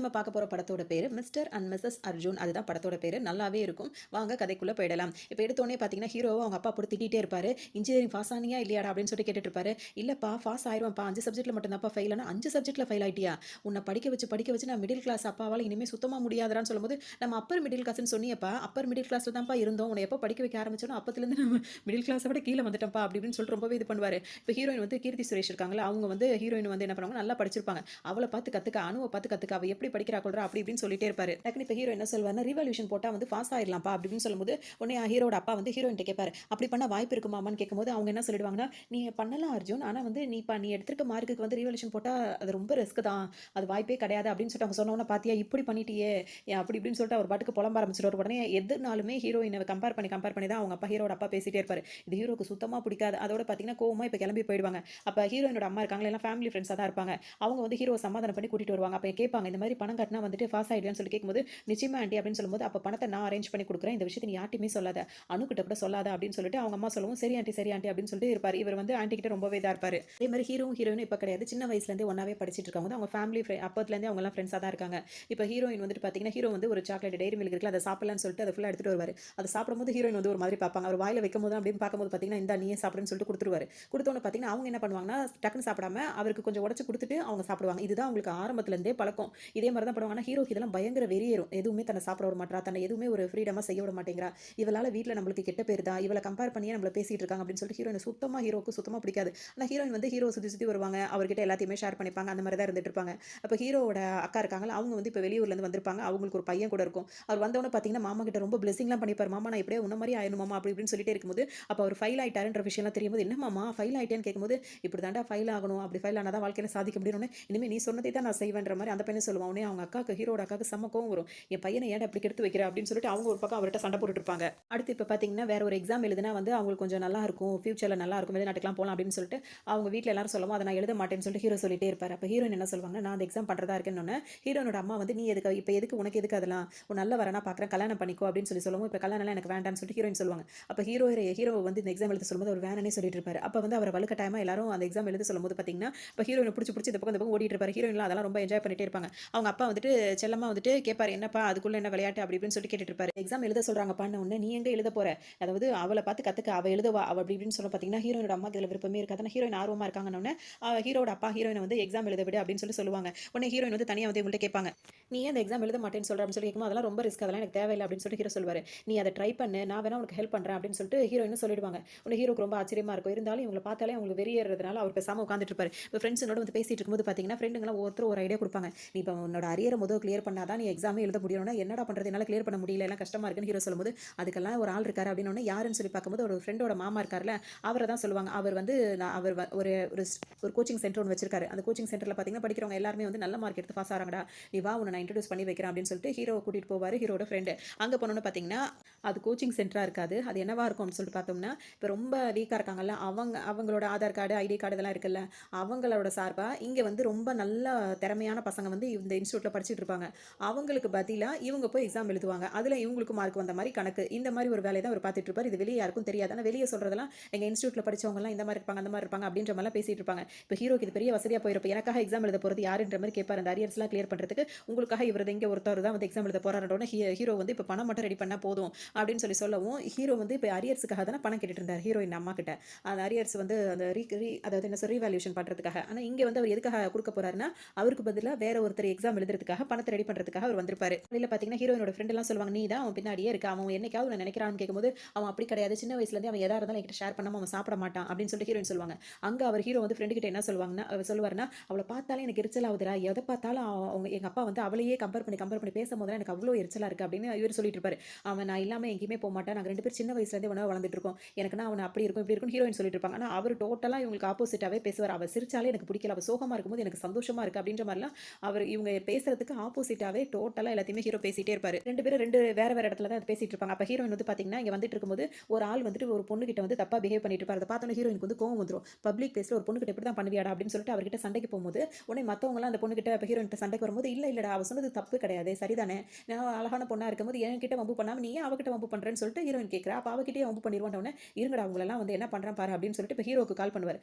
நம்ம பார்க்க போற படத்தோட பேரு மிஸ்டர் அண்ட் மிஸ்ஸஸ் அர்ஜுன். அதுதான் படத்தோட பேரு. நல்லாவே இருக்கும். வாங்க கதைக்குள்ள போயிடலாம். இப்ப எடுத்தோனே பார்த்தீங்கன்னா, ஹீரோவ அவங்க அப்பா போட்டு திட்டிட்டே இருப்பாரு. "இன்ஜினியரிங் பாஸ் ஆனியா இல்லையாடா?" அப்படின்னு சொல்லிட்டு கேட்டுட்டு இருப்பாரு. "இல்லப்பா பாஸ் ஆயிருவேன்ப்பா. 5 சப்ஜெக்ட்ல மட்டும் தான்ப்பா ஃபெயில் ஆனா, 5 சப்ஜெக்ட்ல ஃபெயில் ஆயிட்டியா? உன்ன படிக்க வச்சு நான் மிடில் கிளாஸ் அப்பாவால இனிமே சுத்தமா முடியாதுடான்னு" சொல்லும்போது, "நம்ம அப்பர் மிடில் கிளாஸ்ன்னு சொன்னியேப்பா. அப்பர் மிடில் கிளாஸ்ல தான்ப்பா இருந்தோம். உன்ன எப்ப படிக்க வைக்க ஆரம்பிச்சோனோ, அப்பத்துலருந்து நம்ம மிடில் கிளாஸ விட கீழ வந்துட்டோம்ப்பா." அப்படி இப்படின்னு சொல்லிட்டு ரொம்பவே இது பண்ணுவாரு. இப்ப ஹீரோயின் வந்து கீர்த்தி சுரேஷ் இருக்காங்கல்ல, அவங்க வந்து ஹீரோயின் வந்து என்ன பண்ணுவாங்க, நல்லா படிச்சிருப்பாங்க. அவள பார்த்து கத்துக்க, அனுவ பார்த்து கத்துக்க. அவ எப்படி படிக்கிறா கொல்றா அப்படி இப்படின்னு சொல்லிட்டே இருப்பாரு. டக்குனு இப்ப ஹீரோ என்ன சொல்வாருன்னா, ரிவால்யூஷன் போட்டா வந்து பாஸ் ஆயிரலாம்ப்பா அப்படி இப்படின்னு சொல்லும்போது, உடனே ஹீரோட அப்பா வந்து ஹீரோயின்ட்ட கேட்பாரு. அப்படி பண்ண வாய்ப்பு இருக்குமாமான்னு கேட்கும்போது, அவங்க என்ன சொல்லிடுவாங்கன்னா, "நீ பண்ணலாம் அர்ஜுன். ஆனா வந்து நீ எடுத்திருக்க மார்க்குக்கு வந்து ரிவால்யூஷன் போட்டா அது ரொம்ப ரிஸ்க் தான். அது வாய்ப்பே கிடையாது." அப்படின்னு சொல்லிட்டு அவங்க சொன்ன உடனே, "பாத்தியா இப்படி பண்ணிட்டியே." அப்படி இப்படின்னு சொல்லிட்டு அவர் பாட்டுக்கு புலம்ப ஆரம்பிச்சுருவாரு. உடனே எதுனாலுமே ஹீரோயின கம்பேர் பண்ணி தான் அவங்க அப்பா ஹீரோட அப்பா பேசிட்டே இருப்பாரு. இது ஹீரோக்கு சுத்தமா பிடிக்காது. அதோட பார்த்தீங்கன்னா, கோவமா இப்ப கிளம்பி போயிடுவாங்க. அப்ப ஹீரோயினோட அம்மா இருக்காங்களா, எல்லாம் ஃபேமிலி ஃப்ரெண்ட்ஸா தான் இருப்பாங்க. அவங்க வந்து ஹீரோவ சமாதானம் பண்ணி கூட்டிட்டு வருவாங்க. அப்ப கேட்பாங்க, "இந்த மாரி பணம் கட்டினா வந்துட்டு பாஸ் ஆயிடுவியான்னு?" சொல்லி கேட்கும்போது, "நிச்சயமா ஆன்டி" அப்படின்னு சொல்லும்போது, "அப்ப பணத்த நான் அரேஞ்ச் பண்ணி குடுக்குறேன். இந்த விஷயத்த நீ யார்ட்டயுமே சொல்லாத. அனுகிட்ட கூட சொல்லாத" அப்படின்னு சொல்லிட்டு அவங்க அம்மா சொல்லவும், "சரி ஆன்டி, சரி ஆன்டி" அப்படின்னு சொல்லிட்டு இருப்பாரு. இவர் வந்து ஆன்டி கிட்ட ரொம்பவே இதா இருப்பாரு. அதே மாரி ஹீரோவும் ஹீரோயினும் இப்ப கிடையாது. சின்ன வயசுல இருந்தே ஒண்ணாவே படிச்சுட்டு இருக்காங்க. அவங்க ஃபேமிலி அப்பத்துல இருந்தே அவங்க எல்லாம் ஃப்ரெண்ட்ஸா தான் இருக்காங்க. இப்ப ஹீரோயின் வந்துட்டு பார்த்தீங்கன்னா, ஹீரோ வந்து ஒரு சாக்லேட் டெய்ரி மில்க் இருக்குல்ல, அத சாப்பிடலான்னு சொல்லிட்டு அத ஃபுல்லா எடுத்துட்டு வருவாரு. அத சாப்பிடும்போது ஹீரோயின் வந்து ஒரு மாதிரி பார்ப்பாங்க. அவர் வாயில வைக்கும்போது அப்படின்னு பார்க்கும்போது பார்த்தீங்கன்னா, "இந்தா நீயே சாப்பிடுன்னு" சொல்லிட்டு குடுத்துருவாரு. குடுத்தோனே பார்த்தீங்கன்னா, அவங்க என்ன பண்ணுவாங்கன்னா, டக்குன்னு சாப்பிடாம அவருக்கு கொஞ்சம் உடைச்சு குடுத்துட்டு அவங்க சாப்பிடுவாங்க. இதுதான் அவங்களுக்கு ஆரம்பத்துல இருந்தே பழக்கம். இதே மாரி தான் பண்ணுவாங்க. ஆனா ஹீரோக்கு இதெல்லாம் பயங்கர வெறியேறும். எதுவுமே தன்ன சாப்பிட விட மாட்றா. தன்னை எதுவுமே ஒரு ஃப்ரீடமா செய்ய விட மாட்டேங்கிறா. இவளால வீட்ல நம்மளுக்கு கெட்ட பேரு தான். இவள கம்பேர் பண்ணியே நம்மள பேசிட்டு இருக்காங்க அப்படின்னு சொல்லிட்டு ஹீரோக்கு சுத்தமா பிடிக்காது. ஆனா ஹீரோயின் வந்து ஹீரோவ சுத்தி சுத்தி வருவாங்க. அவர்கிட்ட எல்லாத்தையுமே ஷேர் பண்ணிப்பாங்க. அந்த மாரி தான் இருந்துட்டு இருப்பாங்க. அப்ப ஹீரோவோட அக்கா இருக்காங்கல்ல, அவங்க வந்து இப்ப வெளியூர்ல இருந்து வந்திருப்பாங்க. அவங்களுக்கு ஒரு பையன் கூட இருக்கும். அவர் வந்தவுடனே பார்த்தீங்கன்னா, மாமா கிட்ட ரொம்ப பிளெஸிங்லாம் பண்ணிப்பாரு. "மாமா நான் எப்படியோ உன்ன மாரி ஆயிடணும் மாமா" அப்படி இப்படின்னு சொல்லிட்டே இருக்கும்போது, அப்ப அவர் ஃபெயில் ஆயிட்டாருன்ற விஷயம்லாம் தெரியும்போது, "என்ன மாமா ஃபெயில் ஆயிட்டியான்னு?" கேட்கும்போது, "இப்படி தான்டா ஃபெயில் ஆகணும். அப்படி ஃபெயில் ஆனா தான் வாழ்க்கையில சாதிக்க முடியும்னு இனிமே நீ சொன்னதை தான் நான் செய்வேன்ற" மாரி அந்த பையனும் சொல்லுவான். உடனே அவங்க அக்காக்கு ஹீரோட அக்காக்கு செம்ம கோவம் வரும். "என் பையன ஏன்டா இப்படி கெடுத்து வைக்கிற?" அப்படின்னு சொல்லிட்டு அவங்க ஒரு பக்கம் அவர்ட்ட சண்டை போட்டுட்டு இருப்பாங்க. அடுத்து இப்ப பார்த்தீங்கன்னா, வேற ஒரு எக்ஸாம் எழுதுனா வந்து அவங்களுக்கு கொஞ்சம் நல்லா இருக்கும். ஃபியூச்சர்ல நல்லா இருக்கும். வெளிநாட்டுக்குலாம் போலாம் அப்படின்னு சொல்லிட்டு அவங்க வீட்ல எல்லாரும் சொல்லவும், அத நான் எழுத மாட்டேன்னு சொல்லிட்டு ஹீரோ சொல்லிட்டே இருப்பாரு. அப்ப ஹீரோயின் என்ன சொல்லுவாங்கன்னா, நான் அந்த எக்ஸாம் பண்றதா இருக்கேன்னோனே, ஹீரோயினோட அம்மா வந்து, "நீ எதுக்கு இப்ப எதுக்கு உனக்கு எதுக்கு அதெல்லாம்? ஒரு நல்ல வரனா பார்க்குறேன். கல்யாணம் பண்ணிக்கோ" அப்படின்னு சொல்லவும், இப்ப கல்யாணம்லாம் எனக்கு வேண்டான்னு சொல்லிட்டு ஹீரோயின் சொல்லுவாங்க. அப்ப ஹீரோ வந்து இந்த எக்ஸாம் எழுத சொல்லும்போது அவர் வேணான்னே சொல்லிட்டு இருப்பாரு. அப்ப வந்து அவர வலுக்கட்டாயமா எல்லாரும் அந்த எக்ஸாம் எழுத சொல்லும்போது பார்த்தீங்கன்னா, இப்ப ஹீரோயின புடிச்சு புடிச்சு இந்த பக்கம் ஓடிட்டு இருப்பாரு. ஹீரோயின்லாம் அதெல்லாம் ரொம்ப என்ஜாய் பண்ணிட்டே இருப்பாங்க. அவங்க அப்பா வந்துட்டு செல்லமா வந்துட்டு கேட்பாரு, "என்னப்பா அதுக்குள்ள என்ன விளையாட்டு?" அப்படி இப்படின்னு சொல்லிட்டு கேட்டுட்டு இருப்பாரு. எக்ஸாம் எழுத சொல்றாங்கப்பான்ன உடனே, "நீ எங்க எழுத போற? அதாவது அவள பார்த்து கத்துக்க. அவ எழுதுவா." அவ அப்படி இப்படின்னு சொல்ல பார்த்தீங்கன்னா, ஹீரோயினோட அம்மாக்கு இதுல விருப்பமே இருக்காது. ஆனா ஹீரோயின் ஆர்வமா இருக்காங்கன்ன உடனே, ஹீரோட அப்பா ஹீரோயின வந்து எக்ஸாம் எழுத விடு அப்படின்னு சொல்லுவாங்க. உடனே ஹீரோயின் வந்து தனியா வந்து இவங்கள்ட்ட கேட்பாங்க. "நீ ஏன் அந்த எக்ஸாம் எழுத மாட்டேன்னு சொல்ற?" அப்படின்னு சொல்லி கேட்கும்போது, "அதெல்லாம் ரொம்ப ரிஸ்க். அதெல்லாம் எனக்கு தேவையில்ல." அப்படின்னு சொல்லிட்டு ஹீரோ சொல்லுவாரு. "நீ அத ட்ரை பண்ணு. நான் வேணா உனக்கு ஹெல்ப் பண்றேன்." அப்படின்னு சொல்லிட்டு ஹீரோயினும் சொல்லிடுவாங்க. உடனே ஹீரோக்கு ரொம்ப ஆச்சரியமா இருக்கும். இருந்தாலும் இவங்கள பார்த்தாலே அவங்களுக்கு வெறியேறதுனால அவர் பேசாம உட்கார்ந்துட்டு இருப்பாரு. இப்ப ஃப்ரெண்ட்ஸுங்களோட வந்து பேசிட்டு இருக்கும்போது பார்த்தீங்கன்னா, ஃப்ரெண்டுங்கலாம் ஒவ்வொருத்தரும் ஒரு ஐடியா குடுப்பாங்க. "நீ இப்ப உன்னோட அரியர கிளியர் பண்ணா தான் நீ எக்ஸாமே எழுத முடியும்னா, என்னடா பண்றது? என்னால கிளியர் பண்ண முடியல. எல்லாம் கஷ்டமா இருக்குன்னு" ஹீரோ சொல்லும்போது, "அதுக்கெல்லாம் ஒரு ஆள் இருக்காரு." அப்படின்னு உடனே யாருன்னு சொல்லி பார்க்கும்போது, ஒரு ஃப்ரெண்டோட மாமா இருக்கார்ல, அவர தான் சொல்லுவாங்க. அவர் வந்து நான் அவர் ஒரு ஒரு ஒரு கோச்சிங் சென்டர் ஒண்ணு வச்சிருக்காரு. அந்த கோச்சிங் சென்டர்ல பார்த்தீங்கன்னா, படிக்கிறவங்க எல்லாருமே வந்து நல்ல மார்க் எடுத்து பாஸ் ஆறாங்கடா. "நீ வா உன்ன நான் இன்ட்ரோடியூஸ் பண்ணி வைக்கிறேன்." அப்படின்னு சொல்லிட்டு ஹீரோவ கூட்டிட்டு போவாரு. ஹீரோட ஃப்ரெண்டு. அங்க போனோனே பார்த்தீங்கன்னா, அது கோச்சிங் சென்டரா இருக்காது. அது என்னவா இருக்கும் அப்படின்னு சொல்லிட்டு பார்த்தோம்னா, இப்ப ரொம்ப வீக்கா இருக்காங்கல்ல, அவங்களோட ஆதார் கார்டு, ஐடி கார்டு இதெல்லாம் இருக்குல்ல, அவங்களோட சார்பா இங்க வந்து ரொம்ப நல்ல திறமையான பசங்க வந்து இந்த இன்ஸ்டிடியூட்ல படிச்சுட்டு இருப்பாங்க. அவங்களுக்கு பதிலா இவங்க போய் எக்ஸாம் எழுதுவாங்க. அதுல இவங்களுக்கு மார்க் வந்த மாரி கணக்கு. இந்த மாரி ஒரு வேலைய தான் அவர் பார்த்துட்டு இருப்பாரு. இது வெளிய யாருக்கும் தெரியாது. ஆனா வெளிய சொல்றதெல்லாம் எங்க இன்ஸ்டிடியூட்ல படிச்சவங்கலாம் இந்த மாரி இருப்பாங்க, அந்த மாரி இருப்பாங்க அப்படின்ற மாரிலாம் பேசிட்டு இருப்பாங்க. இப்ப ஹீரோக்கு இது பெரிய வசதியா போயிரும். இப்ப எனக்காக எக்ஸாம் எழுத போறது யாருன்ற மாரி கேட்பாரு. அந்த அரியர்ஸ்லாம் கிளியர் பண்றதுக்கு உங்களுக்காக இவரு இங்க ஒருத்தர் தான் வந்து எக்ஸாம் எழுத போறாருன்னோனே ஹீரோ வந்து இப்ப பணம் மட்டும் ரெடி பண்ணா போதும் அப்படின்னு சொல்லவும், ஹீரோ வந்து இப்ப அரியர்ஸ்க்காக தான பணம் கேட்டுட்டு இருந்தாரு ஹீரோயின் அம்மா கிட்ட. அந்த அரியர்ஸ் வந்து அந்த ரீ ரீ அதாவது என்ன ரீவேல்யூஷன் பண்றதுக்காக. ஆனா இங்க வந்து அவர் எதுக்காக குடுக்க போறாருன்னா, அவருக்கு பதிலா வேற ஒருத்தர் எக்ஸாம் எழுதுறதுக்காக பணத்த ரெடி பண்றதுக்காக அவர் வந்திருப்பாரு. வெளியில பார்த்தீங்கன்னா, ஹீரோயினோட ஃப்ரெண்ட் எல்லாம் சொல்லுவாங்க, "நீ தான் அவன் பின்னாடியே இருக்க. அவன் என்னைக்காவது உன்ன நினைக்கிறான்னு" கேட்கும்போது, "அவன் அப்படி கிடையாது. சின்ன வயசுல இருந்தே அவன் எதா இருந்தாலும் என்கிட்ட ஷேர் பண்ணாம அவன் சாப்பிட மாட்டான்." அப்படின்னு சொல்லிட்டு ஹீரோயின் சொல்லுவாங்க. அங்க அவர் ஹீரோ வந்து ஃப்ரெண்ட் கிட்ட என்ன சொல்லுவாருன்னா, "அவள பார்த்தாலே எனக்கு எரிச்சல் ஆவுதுடா. எத பார்த்தாலும் அவங்க எங்க அப்பா வந்து அவளையே கம்பேர் பண்ணி பேசும்போதெல்லாம் எனக்கு அவ்ளோ எரிச்சலா இருக்கு." அப்படின்னு இவரு சொல்லிட்டு இருப்பாரு. "அவன் நான் இல்லாம எங்கேயுமே போமாட்டான். நாங்க 2 பேரும் சின்ன வயசுல இருந்தே ஒண்ணா வளர்ந்துட்டு இருக்கோம். எனக்குன்னா அவன அப்படி இருக்கும், இப்படி இருக்கும்னு" ஹீரோயின் சொல்லிட்டு இருப்பாங்க. ஆனா அவரு டோட்டலா இவங்களுக்கு ஆப்போசிட்டாவே பேசுவாரு. அவ சிரிச்சாலே எனக்கு பிடிக்கல. அவ சோகமா இருக்கும்போது எனக்கு சந்தோஷமா இருக்கு அப்படின்ற மாரிலாம் இவங்க பேசுறதுக்கு ஆப்போசிட்டாவே டோட்டலா எல்லாத்தையுமே ஹீரோ பேசிட்டே இருப்பாரு. 2 பேரும் 2 வேற வேற இடத்துல தான் பேசிட்டு இருப்பாங்க. அப்ப ஹீரோயின் வந்து பாத்தீங்கன்னா, இங்க வந்துட்டு இருக்கும்போது ஒரு ஆள் வந்துட்டு ஒரு பொண்ணு கிட்ட வந்து தப்பா பிஹேவ் பண்ணிட்டு இருப்பாரு. அத பார்த்தோனே ஹீரோயினுக்கு வந்து கோவம் வந்துரும். பப்ளிக் பிளேஸ்ல ஒரு பொண்ணு கிட்ட இப்படி தான் பண்ணுவியாடா அப்படின்னு சொல்லிட்டு அவர்கிட்ட சண்டைக்கு போகும்போது, உடனே மத்தவங்கலாம் அந்த பொண்ணு கிட்ட இப்ப ஹீரோயின் கிட்ட சண்டைக்கு வரும்போது, "இல்ல இல்லடா அவ சொன்னது தப்பு கிடையாது. சரிதானே? நான் அழகான பொண்ணா இருக்கும்போது என்கிட்ட வம்பு பண்ணாம நீ ஏன் அவகிட்ட வம்பு பண்றேன்னு" சொல்லிட்டு ஹீரோயின் கேட்கிறா. அப்ப அவகிட்டயே வம்பு பண்ணிருவான்ன உடனே, "இருங்கடா உங்களலாம் வந்து என்ன பண்றான் பாரு" அப்படின்னு சொல்லிட்டு இப்ப ஹீரோக்கு கால் பண்ணுவாரு.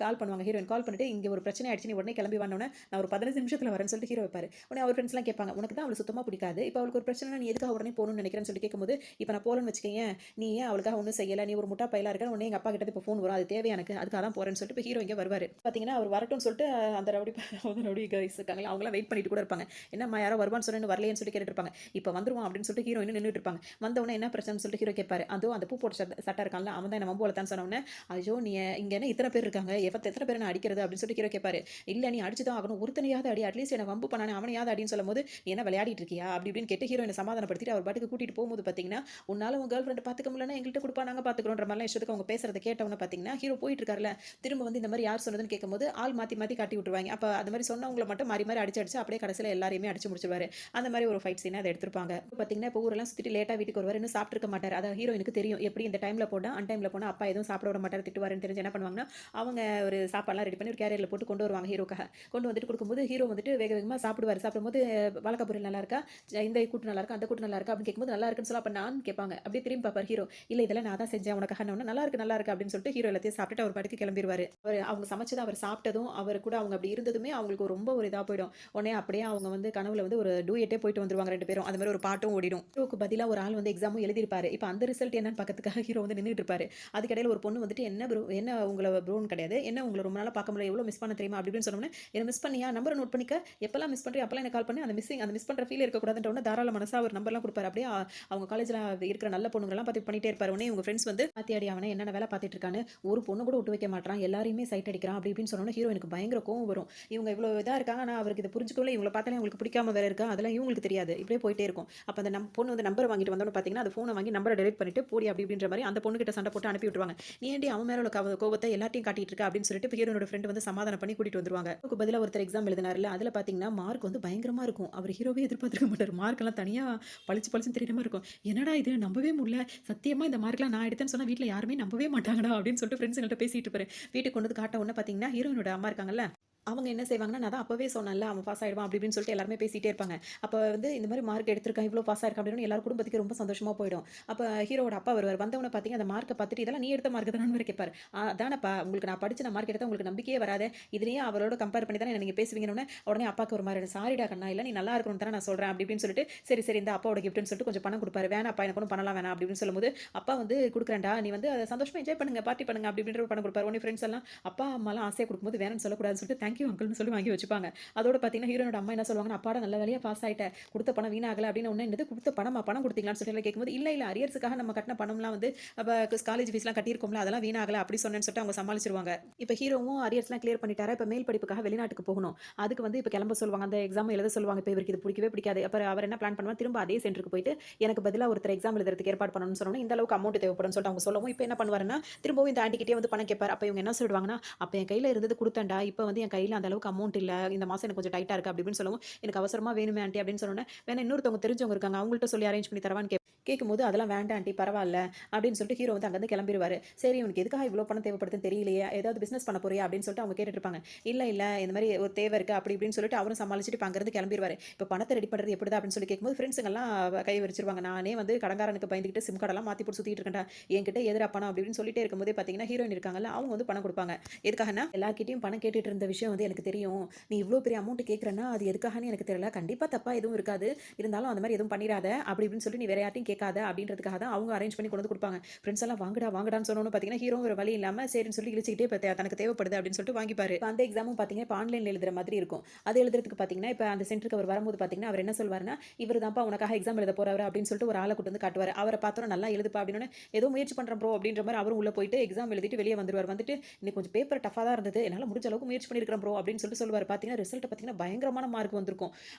கால் பண்ணுவாங்க ஹீரோயின். கால் பண்ணிட்டு, "இங்க ஒரு பிரச்சனை ஆயிடுச்சு. நீ உடனே கிளம்பி வான்னோனே, நான் ஒரு 15 நிமிஷத்துல வரேன்னு" சொல்லிட்டு ஹீரோ வைப்பாரு. உடனே அவர் ஃப்ரெண்ட்ஸ்லாம் கேட்பாங்க, உனக்கு தான் அவளை சுத்தமாக பிடிக்காது, இப்போ அவளுக்கு ஒரு பிரச்சனை, நீ எதுக்காக உடனே போகணும்னு நினைக்கிறேன்னு சொல்லி கேட்கும்போது, இப்போ நான் போகலன்னு வச்சுக்கேன், நீ ஏன் அவளுக்காக ஒன்றும் செய்யலை, நீ ஒரு முட்டா பையலாக இருக்க, உடனே எங்கள் அப்பா கிட்ட இப்போ ஃபோன் வரும், அது தேவை எனக்கு, அதுக்காக தான் போகிறேன்னு சொல்லிட்டு இப்போ ஹீரோ இங்கே வருவார். பார்த்தீங்கன்னா அவர் வரட்டும்னு சொல்லிட்டு அந்த ரவுடி கைஸ் இருக்காங்களா அவங்களாம் வெயிட் பண்ணிட்டு கூட இருப்பாங்க. என்னம்மா யாரோ வருவான்னு சொன்னு வரலையேன்னு சொல்லி கேட்டுட்டு இருப்பாங்க. இப்போ வந்துருவான் அப்படின்னு சொல்லிட்டு ஹீரோயின் நின்றுட்டு இருப்பாங்க. வந்தவொடனே என்ன பிரச்சனைன்னு சொல்லிட்டு ஹீரோ கேட்பாரு. அதுவும் அந்த பூ போட்ட சட்டை இருக்கான்ல அவன் தான் என்ன வம்பு வளர்த்தான்னு சொன்னவொடனே, ஐயோ நீ இங்கே என்ன இத்தனை பேர் இருக்காங்க, எத்தனை பேர் நான் அடிக்கிறது அப்படின்னு சொல்லிட்டு ஹீரோ கேட்பாரு. இல்லை நீ அடிச்சு தான் ஆகணும், ஒருத்தனையாவது அடி, அட்லீஸ்ட் என்ன வம்பு பண்ணானே அவனையாவது அடின்னு சொல்லும்போது, நீ என்ன விளையாடிட்டு இருக்கியா அப்படி இப்படின்னு கேட்டு ஹீரோயினை சமாதானப்படுத்திட்டு அவர் பாட்டுக்கு கூட்டிட்டு போகும்போது பார்த்தீங்கன்னா, உன்னால உன் கேர்ள் ஃப்ரெண்ட் பார்த்துக்க முடியலன்னா எங்கள்கிட்ட கொடுப்பா, நாங்கள் பார்த்துக்கிறோன்ற மாதிரிலாம் இஷ்டத்துக்கு அவங்க பேசுறதை கேட்டவங்க பார்த்தீங்கன்னா, ஹீரோ போயிட்டு இருக்காருல, திரும்ப வந்து இந்த மாதிரி யார் சொன்னதுன்னு கேட்கும்போது ஆள் மாற்றி மாற்றி காட்டி விட்டுருவாங்க. அப்போ அந்த மாதிரி சொன்னவங்களை மட்டும் மாறி மாறி அடிச்சு அடிச்சு அப்படியே கடைசியில் எல்லாரையுமே அடிச்சு முடிச்சிருவாரு. அந்த மாதிரி ஒரு ஃபைட் சீனை அதை எடுத்திருப்பாங்க. பார்த்தீங்கன்னா இப்போ ஊரெல்லாம் சுற்றிட்டு லேட்டாக வீட்டுக்கு வருவார், இன்னும் சாப்பிட்டுருக்க மாட்டார். அதை ஹீரோயினுக்கு தெரியும், எப்படி இந்த டைமில் போனால் அன் டைமில் போனால் அப்பா எதுவும் சாப்பிட விட மாட்டார், திட்டுவாருன்னு தெரிஞ்சு என்ன பண்ணுவாங்கன்னா, அவங்க ஒரு சாப்பாடுலாம் ரெடி பண்ணி ஒரு கேரியரில் போட்டு கொண்டு வருவாங்க ஹீரோக்காக. கொண்டு வந்துட்டு கொடுக்கும்போது ஹீரோ வந்துட்டு வேக வேகமாக சாப்பிடுவார். சாப்பிடும்போது வாழைக்காய் பொரியல் நல்லா இருக்கா, இந்த கூட்டு நல்லா இருக்கா, அந்த கூட்டு நல்லா இருக்கா அப்படின்னு கேட்கும்போது நல்லா இருக்குன்னு சொல்லி அப்போ நான் கேட்பாங்க. அப்படியே திரும்பி பார்ப்பார் ஹீரோ, இல்லை இதெல்லாம் நான் தான் செஞ்சேன் உனக்காக, நல்லா இருக்கு அப்படின்னு சொல்லிட்டு ஹீரோ எல்லாத்தையும் சாப்பிட்டுட்டு அவர் பாட்டுக்கு கிளம்பிடுவார். அவர் அவங்க சமைச்சது அவர் சாப்பிட்டதும் அவர் கூட அவங்க அப்படி இருந்ததுமே அவங்களுக்கு ரொம்ப ஒரு இதாக போயிடும். உடனே அப்படியே அவங்க வந்து கனவுல வந்து ஒரு டூயட்டே போயிட்டு வந்துருவாங்க ரெண்டு பேரும். அந்த மாதிரி ஒரு பாட்டும் ஓடிடும். ஹீரோக்கு பதிலாக ஒரு ஆள் வந்து எக்ஸாமும் எழுதியிருப்பாரு. இப்போ அந்த ரிசல்ட் என்னன்னு பார்க்கறதுக்காக ஹீரோ வந்து நின்றுட்டு இருப்பாரு. அதுக்கடையில் ஒரு பொண்ணு வந்துட்டு என்ன ப்ரோ, என்ன உங்களை ப்ரோன்னு கிடையாது, என்ன உங்களை ரொம்ப நாளாக பார்க்க முடியல, எவ்வளோ மிஸ் பண்ண தெரியுமா அப்படின்னு சொன்னோன்னே, என்ன மிஸ் பண்ணியா, நம்பரை நோட் பண்ணிக்க, எப்பெல்லாம் மிஸ் பண்ணுறியா அப்பெல்லாம் எனக்கு கால் பண்ணி அந்த மிஸ் பண்ணுற ஃபீல் இருக்கக்கூடாதுன்ற தாராள மனசாக ஒரு நம்பர்லாம் கொடுப்பாரு. அப்படியே அவங்க காலேஜில் இருக்கிற நல்ல பொண்ணுங்கள்லாம் பார்த்து பண்ணிட்டே இருப்பாரு. உடனே உங்க ஃப்ரெண்ட்ஸ் வந்து பாத்தியாடி அவனை என்னென்ன வேலை பார்த்துட்டு இருக்கான்னு, ஒரு பொண்ணு கூட விட்டு வைக்க மாட்டான், எல்லாரையுமே சைட் அடிக்கிறான் அப்படி இப்படின்னு சொன்னோன்னே ஹீரோ எனக்கு பயங்கர கோவம் வரும். இவங்க இவ்வளோ இதாக இருக்காங்க, ஆனால் அவருக்கு இதை புரிஞ்சுக்கவே, இவங்களை பார்த்தாலே அவங்களுக்கு பிடிக்காம வேற இருக்கா, அதெல்லாம் இவங்களுக்கு தெரியாது, இப்படியே போயிட்டே இருக்கும். அப்போ அந்த பொண்ணு வந்து நம்பர் வாங்கிட்டு வந்தோன்னு பார்த்தீங்கன்னா, அந்த ஃபோனை வாங்கி நம்பரை டெலிட் பண்ணிட்டு போடி அப்படி அப்படின்ற மாதிரி அந்த பொண்ணு கிட்ட சண்டை போட்டு அனுப்பி விட்டுருவாங்க. நீ ஏன்டி அவன் மேல உள்ள கோவத்தை எல்லாத்தையும் காட்டிட்டு இருக்க அப்படின்னு சொல்லிட்டு இப்போ ஹீரோனோட ஃப்ரெண்ட் வந்து சமாதானம் பண்ணி கூட்டிட்டு வந்துருவாங்க. அதுக்கு பதிலாக ஒருத்தர் எக்ஸாம் எழுதினார்ல, அதில் பார்த்தீங்கன்னா மார்க் வந்து பயங்கரமா இருக்கும். அவர் ஹீரோவே எதிர்பார்த்திருக்க மாட்டார். மார்க் எல்லாம் தனியாக பளிச்சு பளிச்சுன்னு தெரியுற மாதிரி இருக்கும். என்னடா இது நம்பவே முடியல, சத்தியமா இந்த மார்க்லாம் நான் எடுத்தேன்னு சொன்னா வீட்டில் யாருமே நம்பவே மாட்டாங்கடா அப்படின்னு சொல்லிட்டு ஃப்ரெண்ட்ஸுங்கள்ட்ட பேசிட்டு இருப்பாரு. வீட்டுக்கு கொண்டு வந்து காட்ட உடனே பார்த்தீங்கன்னா ஹீரோயினோட அம்மா இருக்காங்கல்ல, அவங்க என்ன செய்வாங்கன்னா, நான் தான் அப்பவே சொன்னேன்ல அவன் பாஸ் ஆயிடுவான் அப்படி இப்படின்னு சொல்லிட்டு எல்லாருமே பேசிட்டே இருப்பாங்க. அப்போ வந்து இந்த மாதிரி மார்க் எடுத்திருக்கான், இவ்வளோ பாஸ் ஆயிருக்கான் அப்படின்னு எல்லாரும் குடும்பத்துக்கு ரொம்ப சந்தோஷமா போயிடும். அப்போ ஹீரோட அப்பா வருவார். வந்தவொடனே பார்த்தீங்க அந்த மார்க்கை பார்த்துட்டு, இதெல்லாம் நீ எடுத்த மார்க் தானே கேட்பாரு. அதானப்பா உங்களுக்கு நான் படிச்சு நான் மார்க் எடுத்தா உங்களுக்கு நம்பிக்கையே வராது, இதுலயே அவரோட கம்பேர் பண்ணி தானே நீங்க பேசுவீங்கன்னு. உடனே அப்பாவுக்கு ஒரு மாதிரி, சாரிடா கண்ணா, இல்லை நீ நல்லா இருக்கணும் தானே நான் சொல்றேன் அப்படி இப்படின்னு சொல்லிட்டு, சரி சரி இந்த அப்பாவோட கிஃப்ட்னு சொல்லிட்டு கொஞ்சம் பணம் கொடுப்பாரு. வேணாப்பா எனக்கு ஒன்றும் பண்ணலாம் வேணாம் அப்படின்னு சொல்லும்போது, அப்பா வந்து கொடுக்குறேன்டா, நீ வந்து அதை சந்தோஷமா என்ஜாய் பண்ணுங்க, பார்ட்டி பண்ணுங்க அப்படி இப்படின்ற பணம் கொடுப்பாரு. உடனே ஃப்ரெண்ட்ஸ் எல்லாம் அப்பா அம்மாலாம் ஆசையாக கொடுக்கும்போது வேணும்னு சொல்லக்கூடாதுன்னு சொல்லிட்டு தேங்க்யூ அங்கிள்னு சொல்லி வாங்கி வச்சுப்பாங்க. அதோட பார்த்தீங்கன்னா ஹீரோனோட அம்மா என்ன சொல்லுவாங்கன்னா, அப்பாடா நல்ல வேலையா பாஸ் ஆயிட்ட, கொடுத்த பணம் வீணாகல அப்படின்னு. ஒன்று என்னது கொடுத்த பணம் கொடுத்தீங்களான்னு சொல்லி கேட்கும்போது, இல்லை இல்லை அரியர்ஸுக்காக நம்ம கட்டின பணம்லாம் வந்து அப்போ காலேஜ் ஃபீஸ்லாம் கட்டியிருக்கோம்ல அதெல்லாம் வீணாகல அப்படி சொன்னேன்னு சொல்லிட்டு அவங்க சமாளிச்சிருவாங்க. இப்போ ஹீரோவும் அரியர்ஸ்லாம் கிளியர் பண்ணிட்டாரா, இப்போ மேல் படிப்புக்காக வெளிநாட்டுக்கு போகணும். அதுக்கு வந்து இப்போ கிளம்ப சொல்லுவாங்க, அந்த எக்ஸாம் எழுத சொல்லுவாங்க. இப்போ இவருக்கு இது பிடிக்கவே பிடிக்காது. அப்புறம் அவர் என்ன பிளான் பண்ணுவார், திரும்ப அதே சென்டருக்கு போயிட்டு எனக்கு பதிலாக ஒருத்தர் எக்ஸாம் எழுதுறதுக்கு ஏற்பாடு பண்ணணும்னு சொன்னோம். இந்த அளவுக்கு அமௌண்ட் தேவைப்படும் சொல்லிட்டு அவங்க சொல்லவும், இப்போ என்ன பண்ணுவாருன்னா திரும்பவும் இந்த ஆண்டிகிட்டே வந்து பணம் கேட்பார். அப்போ இவங்க என்ன சொல்லிடுவாங்கன்னா, அப்போ என் கையில் இருந்தது கொடுத்தேன்டா, இப்போ வந்து என் கையில் அந்த அளவுக்கு அமௌண்ட் இல்லை, இந்த மாதம் எனக்கு கொஞ்சம் டைட்டா இருக்கு அப்படி இப்படின்னு சொல்லவும், எனக்கு அவசரமா வேணுமே ஆண்டி அப்படின்னு சொன்னோன்னே, வேணா இன்னொருத்தவங்க தெரிஞ்சவங்க இருக்காங்க அவங்கள்ட்ட சொல்லி அரேஞ்ச் பண்ணி தரவான்னு கேட்கும்போது, அதெல்லாம் வேண்டாம் ஆண்டி பரவாயில்ல அப்படின்னு சொல்லிட்டு ஹீரோ வந்து அங்கேருந்து கிளம்பிடுவாரு. சரி உனக்கு எதுக்காக இவ்வளோ பணம் தேவைப்படுதுன்னு தெரியலையே, ஏதாவது பிசினஸ் பண்ண போறியா அப்படின்னு சொல்லிட்டு அவங்க கேட்டுட்டு இருப்பாங்க. இல்லை இல்லை இந்த மாதிரி ஒரு தேவை இருக்கு அப்படி இப்படின்னு சொல்லிட்டு அவரும் சமாளிச்சுட்டு இப்போ அங்கேருந்து கிளம்பிடுவாரு. இப்போ பணத்தை ரெடி பண்ணுறது எப்படி அப்படின்னு சொல்லி கேட்கும்போது ஃப்ரெண்ட்ஸுங்கெல்லாம் கை வச்சிருவாங்க. நானே வந்து கடங்காரனுக்கு பயந்துக்கிட்டு சிம் கார்டெல்லாம் மாற்றி போட்டு சுற்றிட்டு இருக்கேன்டா, என்கிட்ட எதிரா பணம் அப்படின்னு சொல்லிட்டே இருக்கும்போதே பார்த்தீங்கன்னா ஹீரோயின் இருக்காங்கல்ல அவங்க வந்து பணம் கொடுப்பாங்க. எதுக்காகனா எல்லார்கிட்டையும் பணம் கேட்டுட்டு இருந்த விஷயம் வந்து எனக்கு தெரியும், நீ இவ்வளோ பெரிய அமௌண்ட் கேட்குறேன்னா அது எதுக்காகன்னு எனக்கு தெரியல, கண்டிப்பாக தப்பா எதுவும் இருக்காது, இருந்தாலும் அந்த மாதிரி எதுவும் பண்ணிடாத அப்படி இப்படின்னு சொல்லி நீ வேற யார்ட்டையும் கேட்காத அப்படின்றதுக்காக தான் அவங்க அரேஞ்ச் பண்ணி கொண்டு வந்து கொடுப்பாங்க. ஃப்ரெண்ட்ஸ் எல்லாம் வாங்கடா வாங்கடான்னு சொன்னோன்னு பார்த்தீங்கன்னா ஹீரோ ஒரு வழி இல்லாமல் சரின்னு சொல்லி இழிச்சிக்கிட்டே இப்போ தனக்கு தேவைப்படுது அப்படின்னு சொல்லிட்டு வாங்கிப்பாரு. இப்போ அந்த எக்ஸாமும் பார்த்தீங்கன்னா இப்போ ஆன்லைனில் எழுதுற மாதிரி இருக்கும். அது எழுதுறதுக்கு பார்த்தீங்கன்னா இப்போ அந்த சென்டருக்கு அவர் வரும்போது பார்த்தீங்கன்னா அவர் என்ன சொல்வாருன்னா, இவர் தான்ப்பா உனக்காக எக்ஸாம் எழுத போறவர் அப்படின்னு சொல்லிட்டு ஒரு ஆளை கூட்டு வந்து காட்டுவார். அவரை பார்த்தோன்னா நல்லா எழுதுப்பா அப்படின்னு, ஏதோ முயற்சி பண்ணுறோம் ப்ரோ அப்படின்ற மாதிரி அவரும் உள்ள போயிட்டு எக்ஸாம் எழுதிட்டு வெளியே வந்துருவார். வந்துட்டு இன்னைக்கு கொஞ்சம் பேப்பர் டஃபாக தான் இருந்தது, என்னால் முடிஞ்ச அளவுக்கு முயற்சி பண்ணியிருக்கிறேன் ப்ரோ அப்படின்னு சொல்லிட்டு சொல்லுவார். பார்த்தீங்கன்னா ரிசல்ட் பார்த்தீங்கன்னா பயங்கரமான மார்க் வந்திருக்கும்.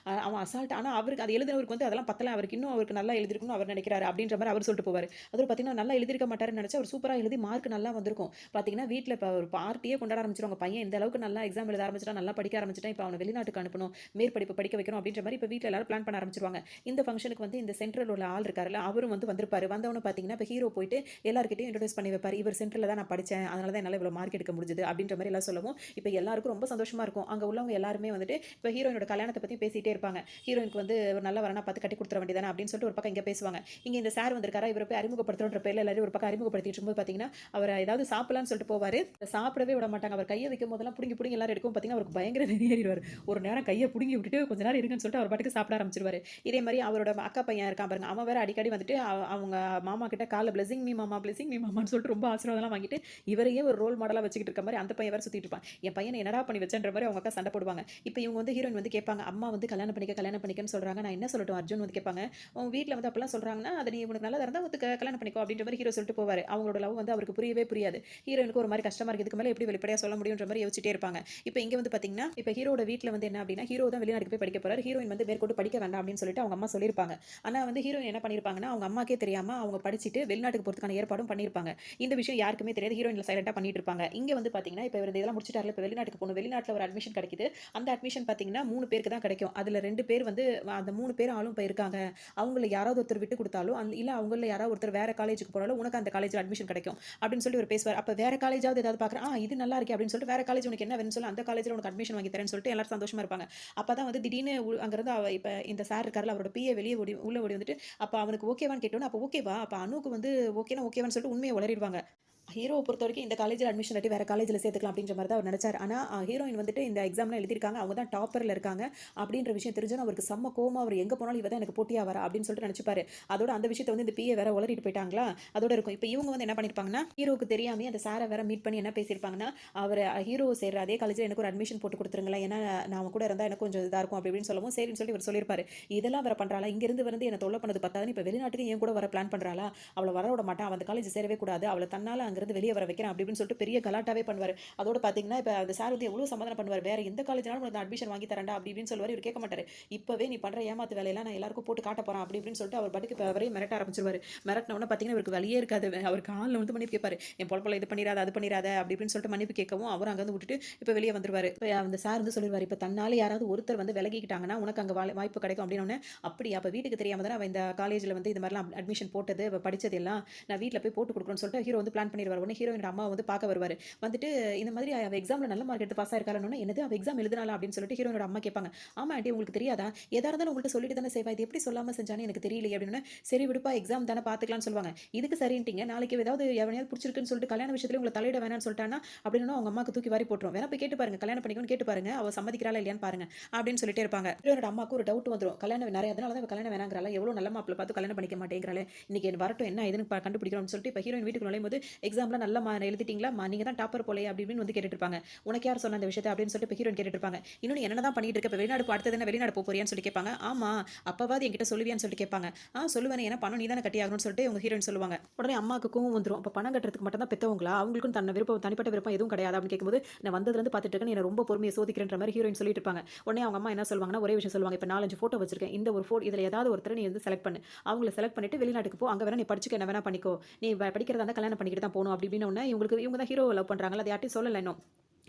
அவன் அசால்ட், ஆனால் அவருக்கு அது எழுதினவருக்கு வந்து அதெல்லாம் பத்தல, அவருக்கு இன்னும் அவருக்கு நல்லா எழுதிருக்கணும் அவர் நினைக்கிறாரு அப்படின்ற மாதிரி அவர் சொல்லிட்டு போவார். அதோட பார்த்தீங்கன்னா நல்லா எழுதிருக்க மாட்டாருன்னு நினச்சா அவர் சூப்பராக எழுதி மார்க் நல்லா வந்திருக்கும். பார்த்தீங்கன்னா வீட்டில் இப்போ ஒரு பார்ட்டியே கொண்டாட ஆரம்பிச்சிருவாங்க. பையன் இந்த அளவுக்கு நல்லா எக்ஸாம் எழுத ஆரம்பிச்சிட்டா, நல்லா படிக்க ஆரம்பிச்சிட்டா, இப்போ அவனை வெளிநாட்டுக்கு அனுப்பணும், மேற்படிப்பு படிக்க வைக்கணும் அப்படின்ற மாதிரி இப்போ வீட்டில் எல்லாரும் பிளான் பண்ண ஆரம்பிச்சிருவாங்க. இந்த ஃபங்க்ஷனுக்கு வந்து இந்த சென்ட்ரல் உள்ள ஆள் இருக்காருல்ல அவரும் வந்து வந்திருப்பாரு. வந்தவனு பார்த்தீங்கன்னா இப்போ ஹீரோ போயிட்டு எல்லாருக்கிட்டையும் இன்ட்ரோடியூஸ் பண்ணி வைப்பார். இவர் சென்ட்ரல் தான் நான் படித்தேன், அதனால தான் என்னால் இவ்வளோ மார்க் எடுக்க முடிஞ்சது அப்படின்ற மாதிரி எல்லாம் சொல்லவும் இப்போ எல்லாருக்கும் ரொம்ப சந்தோஷமா இருக்கும். அங்கே உள்ளவங்க எல்லாருமே வந்துட்டு இப்போ ஹீரோயினோட கல்யாணத்தை பற்றி பேசிகிட்டே இருப்பாங்க. ஹீரோயினுக்கு வந்து ஒரு நல்ல வரனா பார்த்து கட்டி கொடுத்துற வேண்டியதானே அப்படின்னு சொல்லிட்டு ஒரு பக்கம் இங்கே பேசுவாங்க. இங்க இந்த சார் வந்திருக்காரா, இவர போய் அறிமுகப்படுத்துறோன்ற பேர்ல எல்லாரையும் ஒரு பக்கம் அறிமுகப்படுத்திட்டு இருக்கும்போது பார்த்தீங்கன்னா, அவர ஏதாவது சாப்பிடலான்னு சொல்லிட்டு போவாரு. சாப்பிடவே விட மாட்டாங்க. அவர் கைய வைக்கும்போதெல்லாம் புடுங்கி, புடுங்கி எல்லாரும் எடுக்கவும் பார்த்தீங்கன்னா, அவருக்கு பயங்கர வெறி ஏறிருவாரு. ஒரு நேரம் கைய புடுங்கி விட்டுட்டு, கொஞ்ச நேரம் இருங்கன்னு சொல்லிட்டு அவர் பாட்டுக்கு சாப்பிட ஆரம்பிச்சுருவாரு. இதே மாரி அவரோட அக்கா பையன் இருக்கான் பாருங்க. அவன் வேற அடிக்கடி வந்துட்டு அவங்க மாமா கிட்ட கால்ல பிளெஸிங் மீ மாமா, பிளெஸிங் மீ மாமான்னு சொல்லிட்டு ரொம்ப ஆசீர்வாதம்லாம் வாங்கிட்டு, இவரையே ஒரு ரோல் மாடலா வச்சுக்கிட்டு இருக்க மாரி அந்த பையன் வேற சுத்திட்டு இருப்பான். என் பையன என்னடா பண்ணி வச்சேன்ற மாரி அவங்க அக்கா சண்டை போடுவாங்க. இப்ப இவங்க வந்து ஹீரோயின் வந்து கேட்பாங்க. அம்மா வந்து கல்யாணம் பண்ணிக்க, கல்யாணம் பண்ணிக்கன்னு சொல்றாங்க. நான் என்ன சொல்லட்டும்? அர்ஜுன் வந்து கேட்பாங்க. உன் வீட்ல வந்து அப்படிலாம் சொல்றாங்கன்னா, அத நீ உனக்கு நல்லதா இருந்தா ஒத்துக்க கல்யாணம் பண்ணிக்கோ அப்படின்ற மாரி ஹீரோ சொல்லிட்டு போவாரு. அவங்களோட லவ் வந்து அவருக்கு புரியவே புரியாது. ஹீரோயினுக்கு ஒரு மாரி கஷ்டமா இருக்கு. இதுக்கு மேல எப்படி வெளிப்படையா சொல்ல முடியுன்ற மாரி யோசிச்சுட்டே இருப்பாங்க. இப்ப இங்க வந்து பாத்தீங்கன்னா, இப்ப ஹீரோட வீட்ல வந்து என்ன அப்படின்னா, ஹீரோ தான் வெளிநாட்டுக்கு போய் படிக்க போறாரு. ஹீரோயின் வந்து மேற்கொண்டு படிக்க வேண்டாம் அப்படின்னு சொல்லிட்டு அவங்க அம்மா சொல்லியிருப்பாங்க. ஆனா வந்து ஹீரோயின் என்ன பண்ணியிருப்பாங்கன்னா, அவங்க அம்மாக்கே தெரியாம அவங்க படிச்சுட்டு வெளிநாட்டுக்கு போறதுக்கான ஏற்பாடும் பண்ணியிருப்பாங்க. இந்த விஷயம் யாருக்குமே தெரியாது. ஹீரோயின் சைலன்ட்டா பண்ணிட்டு இருப்பாங்க. இங்க வந்து பாத்தீங்கன்னா, இப்ப இவரு இதெல்லாம் முடிச்சுட்டார்ல, இப்ப வெளிநாட்டுக்கு போணும். வெளிநாட்டுல ஒரு அட்மிஷன் கிடைக்குது. அந்த அட்மிஷன் பாத்தீங்கன்னா 3 பேருக்கு தான் கிடைக்கும். அதுல 2 பேர் வந்து அந்த 3 பேர் ஆளும் இப்ப இருக்காங்க. அவங்கள யாராவது ஒருத்தர் விட்டு குடுத்தாலும், இல்ல அவங்கள்ல யாராவது ஒருத்தர் வேற காலேஜுக்கு போனாலும், உனக்கு அந்த காலேஜ்ல அட்மிஷன் கிடைக்கும். அப்படின்னு சொல்லி இவரு பேசுவாரு. அப்ப வேற காலேஜாவது ஏதாவது பார்க்குறேன். இது நல்லா இருக்கே அப்படின்னு சொல்லிட்டு வேற காலேஜ் உனக்கு என்ன வேணும்னு சொல்லி அந்த காலேஜ்ல உனக்கு அட்மிஷன் வாங்கி தரேன்னு சொல்லிட்டு எல்லாரும் சந்தோஷமா இருப்பாங்க. அப்பதான் வந்து திடீர்னு அங்கிருந்து இப்ப இந்த சார் இருக்கார்ல அவரோட பிஏ வெளிய உள்ள ஓடி வந்துட்டு, அப்ப அவனுக்கு ஓகேவான்னு கேட்டோனே, அப்ப ஓகேவா? அப்ப அனுவுக்கு வந்து ஓகேனா ஓகேவான்னு சொல்லிட்டு உண்மைய உளறிடுவாங்க. ஹீரோவ பொறுத்தவரைக்கும் இந்த காலேஜ்ல அட்மிஷன் இல்லாட்டி வேற காலேஜ்ல சேர்த்துக்கலாம் அப்படின்ற மாரி தான் அவர் நெனச்சாரு. ஆனா ஹீரோயின் வந்துட்டு இந்த எக்ஸாம்லாம் எழுதியிருக்காங்க. அவங்க தான் டாப்பர்ல இருக்காங்க. அப்படின்ற விஷயம் தெரிஞ்சோனே அவருக்கு செம்ம கோவமா அவர் எங்க போனாலும் இவ தான் எனக்கு போட்டியா வரா அப்படின்னு சொல்லிட்டு நெனச்சுப்பாரு. அதோட அந்த விஷயத்த வந்து இந்த பிஏ வேற உளறிட்டு போயிட்டாங்களா, அதோட இருக்கும். இப்ப இவங்க வந்து என்ன பண்ணியிருப்பாங்கன்னா, ஹீரோவுக்கு தெரியாமயே அந்த சார வேற மீட் பண்ணி என்ன பேசியிருப்பாங்கன்னா, அவரு ஹீரோ சேர்ற அதே காலேஜ்ல எனக்கு ஒரு அட்மிஷன் போட்டு குடுத்துருங்களேன். ஏன்னா நான் அவன் கூட இருந்தா எனக்கு கொஞ்சம் இதா இருக்கும் அப்படி இப்படின்னு சொல்லவும், சரின்னு சொல்லி இவர் சொல்லியிருப்பாரு. இதெல்லாம் வேற பண்றாளா? இங்க இருந்து வந்து என்ன தொல்ல பண்ணது பத்தாதுன்னு இப்ப வெளிநாட்டுக்கு என் கூட வர பிளான் பண்றாளா? அவள வர விட மாட்டான். அவ அந்த காலேஜ் சேரவே கூடாது. அவள தன்னால அங்கிருந்து வெளிய வர வைக்கிறேன் அப்படி இப்படின்னு சொல்லிட்டு பெரிய கலாட்டாவே பண்ணுவாரு. அதோட பார்த்தீங்கன்னா, இப்ப அந்த சார் வந்து எவ்வளோ சமாதானம் பண்ணுவாரு. வேற எந்த காலேஜ்னாலும் உனக்கு அட்மிஷன் வாங்கி தரேன்டா அப்படி இப்படின்னு சொல்லுவாரு. இவரு கேட்க மாட்டாரு. இப்பவே நீ பண்ற ஏமாத்து வேலையெல்லாம் நான் எல்லாருக்கும் போட்டு காட்ட போறேன் அப்படி இப்படின்னு சொல்லிட்டு அவர் பாட்டுக்கு இப்ப அவரே மிரட்ட ஆரம்பிச்சுருவாரு. மிரட்டின உடனே பார்த்தீங்கன்னா, இவருக்கு வழியே இருக்காது. அவர் கால்ல விழுந்து மன்னிப்பு கேட்பாரு. என் பொழப்புல இது பண்ணிறாத, அது பண்ணிறாத அப்படி இப்படின்னு சொல்லிட்டு மன்னிப்பு கேட்கவும், அவரும் அங்க இருந்து விட்டுட்டு இப்ப வெளிய வந்துருவாரு. இப்ப அந்த சார் வந்து சொல்லிருவாரு. இப்ப தன்னால யாராவது ஒருத்தர் வந்து விலகிக்கிட்டாங்கன்னா, உனக்கு அங்க வாய்ப்பு கிடைக்கும் அப்படின்ன உடனே, அப்படியா? அப்ப வீட்டுக்கு தெரியாம தானே அவ இந்த காலேஜ்ல வந்து இந்த மாரிலாம் அட்மிஷன் போட்டது, அவ படிச்சது எல்லாம் நான் வீட்ல போய் போட்டு குடுக்குறேன்னு சொல்லிட்டு ஹீரோ வந்து பிளான் பண்ணிருவாரு. உடனே ஹீரோயினோட அம்மாவ வந்து பார்க்க வருவாரு. வந்துட்டு இந்த மாதிரி அவ எக்ஸாம்ல நல்ல மார்க் எடுத்து பாஸ் ஆயிருக்காளன்னோனே, என்னது அவ எக்ஸாம் எழுதுனாளா? அப்படின்னு சொல்லிட்டு ஹீரோயினோட அம்மா கேட்பாங்க. ஆமா ஆன்டி உங்களுக்கு தெரியாதா? எதா இருந்தாலும் உங்கள்ட்ட சொல்லிட்டு தானே செய்வா. இது எப்படி சொல்லாம செஞ்சான்னு எனக்கு தெரியலையே அப்படின்னோனே, சரி விடுப்பா எக்ஸாம் தானே பார்த்துக்கலாம்னு சொல்லுவாங்க. இதுக்கு சரின்ட்டீங்க. நாளைக்கு ஏதாவது எவனையாவது புடிச்சிருக்குன்னு சொல்லிட்டு கல்யாண விஷயத்துல உங்கள தலையிட வேணாம்னு சொல்லிட்டான்னா, அப்படின்னா அவங்க அம்மாக்கு தூக்கி வாரி போட்டுரும். வேணா போய் கேட்டு பாருங்க. கல்யாணம் பண்ணிக்கோன்னு கேட்டு பாருங்க. அவ சம்மதிக்கிறாளா இல்லையான்னு பாருங்க. அப்படின்னு சொல்லிட்டே இருப்பாங்க. ஹீரோயினோட அம்மாவுக்கு ஒரு டவுட் வந்துரும். கல்யாணம் நெறைய அதனால தான் இவ கல்யாணம் வேணாங்கிறாளா? எவ்வளோ நல்ல மாப்பிள்ளை பார்த்து கல்யாணம் பண்ணிக்க மாட்டேங்கிறாளே. இன்னைக்கு வரட்டும் என்ன ஏதுன்னு கண்டுபிடிக்கணும்னு சொல்லிட்டு இப்ப ஹீரோயின் வீட்டுக்கு நுழையும்போது, எக்ஸாம்ல நல்லா எழுதிட்டீங்களா? நீங்க தான் டாப்பர் போலயே அப்படி இப்படின்னு வந்து கேட்டுட்டு இருப்பாங்க. உனக்கு யார் சொன்ன இந்த விஷயத்த அப்படின்னு சொல்லிட்டு இப்ப ஹீரோயின் கேட்டுட்டு இருப்பாங்க. இன்னும் நீ என்னதான் பண்ணிட்டு இருக்க? இப்ப வெளிநாடு அடுத்தது என்ன வெளிநாடு போறியான்னு சொல்லி கேட்பாங்க. ஆமா. அப்பவாது என்கிட்ட சொல்லுவியான்னு சொல்லிட்டு கேட்பாங்க. சொல்லுவேனே ஏன்னா பணம் நீ தானே கட்டியாகணும்னு சொல்லிட்டு உங்க ஹீரோயின் சொல்லுவாங்க. உடனே அம்மாக்கு கோவம் வந்துரும். அப்ப பணம் கட்டுறதுக்கு மட்டும் தான் பெத்தவங்களா? அவங்களுக்கும் தனிப்பட்ட விருப்பம் எதுவும் கிடையாது அப்படின்னு கேட்கும்போது, நான் வந்ததுல இருந்து பார்த்துட்டு இருக்கேன். நீ என்ன ரொம்ப பொறுமையா சோதிக்கிறேன்ற மாதிரி ஹீரோயின் சொல்லிட்டு இருப்பாங்க. உடனே அவங்க அம்மா என்ன சொல்லுவாங்கன்னா, ஒரே விஷயம் சொல்லுவாங்க. இப்ப 4, 5 போட்டோ வச்சிருக்கேன். இந்த ஒரு இதுல ஏதாவது ஒருத்தர நீ வந்து செலக்ட் பண்ணு. அவங்கள செலக்ட் பண்ணிட்டு வெளிநாட்டுக்கு போ. அங்க வேணா நீ படிச்சுக்க என்ன வேணா பண்ணிக்கோ. நீ படிக்கிறதா இருந்தா கல்யாணம் பண்ணிக்கிட்டு தான் போணும் அப்படி இப்படின்னு உடனே இவங்க தான் ஹீரோவ லவ் பண்றாங்கல்ல. அத யார்ட்டயும் சொல்லல இன்னும்.